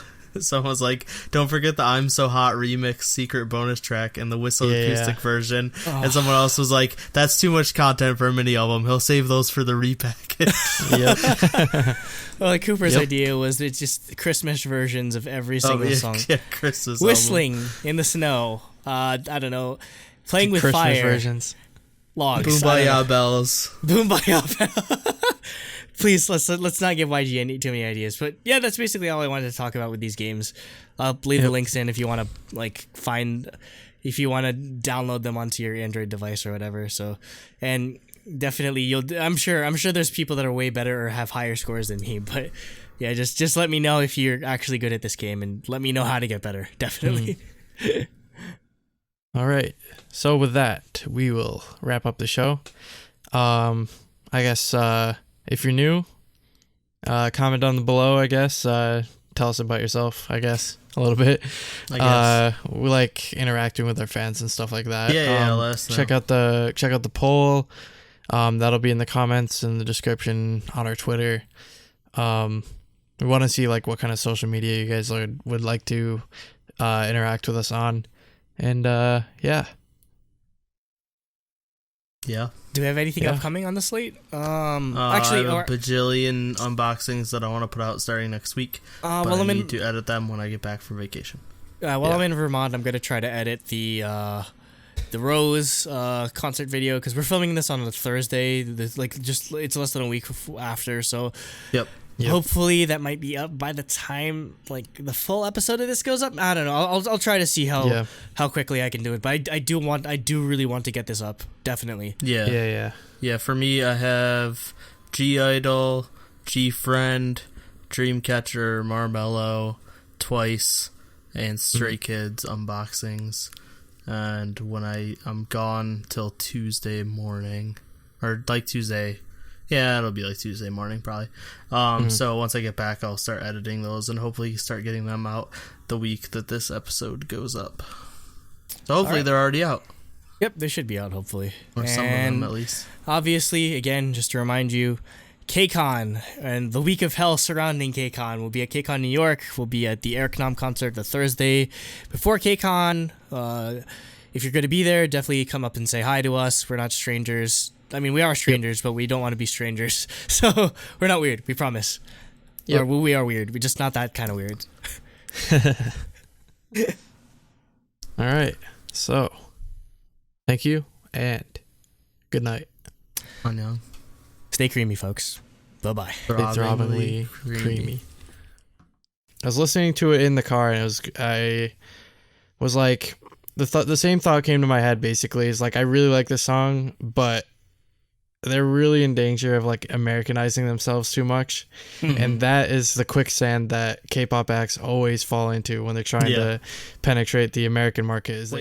like, don't forget the I'm So Hot remix secret bonus track and the whistle acoustic version. Oh. And someone else was like, that's too much content for a mini album. He'll save those for the repackage. Yep. Well, like Cooper's idea was it's just Christmas versions of every single song. Yeah, Christmas whistling album. In the snow. I don't know. Playing with Christmas fire. Versions. Logs. Boombayah bells. Boombayah bells. Please, let's not give YG too many ideas. But yeah, that's basically all I wanted to talk about with these games. I'll leave the links in if you want to if you want to download them onto your Android device or whatever. So, and definitely I'm sure there's people that are way better or have higher scores than me. But yeah, just let me know if you're actually good at this game, and let me know how to get better. Definitely. All right. So with that, we will wrap up the show. I guess if you're new, comment down below, I guess. Tell us about yourself, I guess, a little bit. I guess. We like interacting with our fans and stuff like that. Yeah, let us know. Check out the poll. That'll be in the comments and the description on our Twitter. We want to see like what kind of social media you guys would like to interact with us on. And yeah. Do we have anything upcoming on the slate? Actually, I have a bajillion unboxings that I want to put out starting next week. But I need to edit them when I get back from vacation. I'm in Vermont, I'm gonna try to edit the Rose concert video, because we're filming this on a Thursday. It's less than a week after, so Yep. Hopefully that might be up by the time like the full episode of this goes up. I don't know. I'll try to see how quickly I can do it. But I do really want to get this up. Definitely. Yeah. For me, I have G Idol, G Friend, Dreamcatcher, Marmello, Twice, and Stray Kids unboxings. And when I'm gone till Tuesday morning, or like Tuesday. Yeah, it'll be like Tuesday morning probably. So once I get back, I'll start editing those and hopefully start getting them out the week that this episode goes up. So hopefully they're already out. Yep, they should be out hopefully. Or some of them at least. Obviously, again, just to remind you, KCON and the week of hell surrounding KCON. We'll be at KCON New York. We'll be at the Eric Nam concert the Thursday before KCON. if you're going to be there, definitely come up and say hi to us. We're not strangers. I mean, we are strangers, but we don't want to be strangers. So we're not weird. We promise. Or we are weird. We're just not that kind of weird. All right. So, thank you and good night. Annyeong. Stay creamy, folks. Bye-bye. Stay throbbingly creamy. I was listening to it in the car, and I was like, the same thought came to my head. Basically, is like, I really like this song, but they're really in danger of like Americanizing themselves too much, and that is the quicksand that K-pop acts always fall into when they're trying to penetrate the American market. Is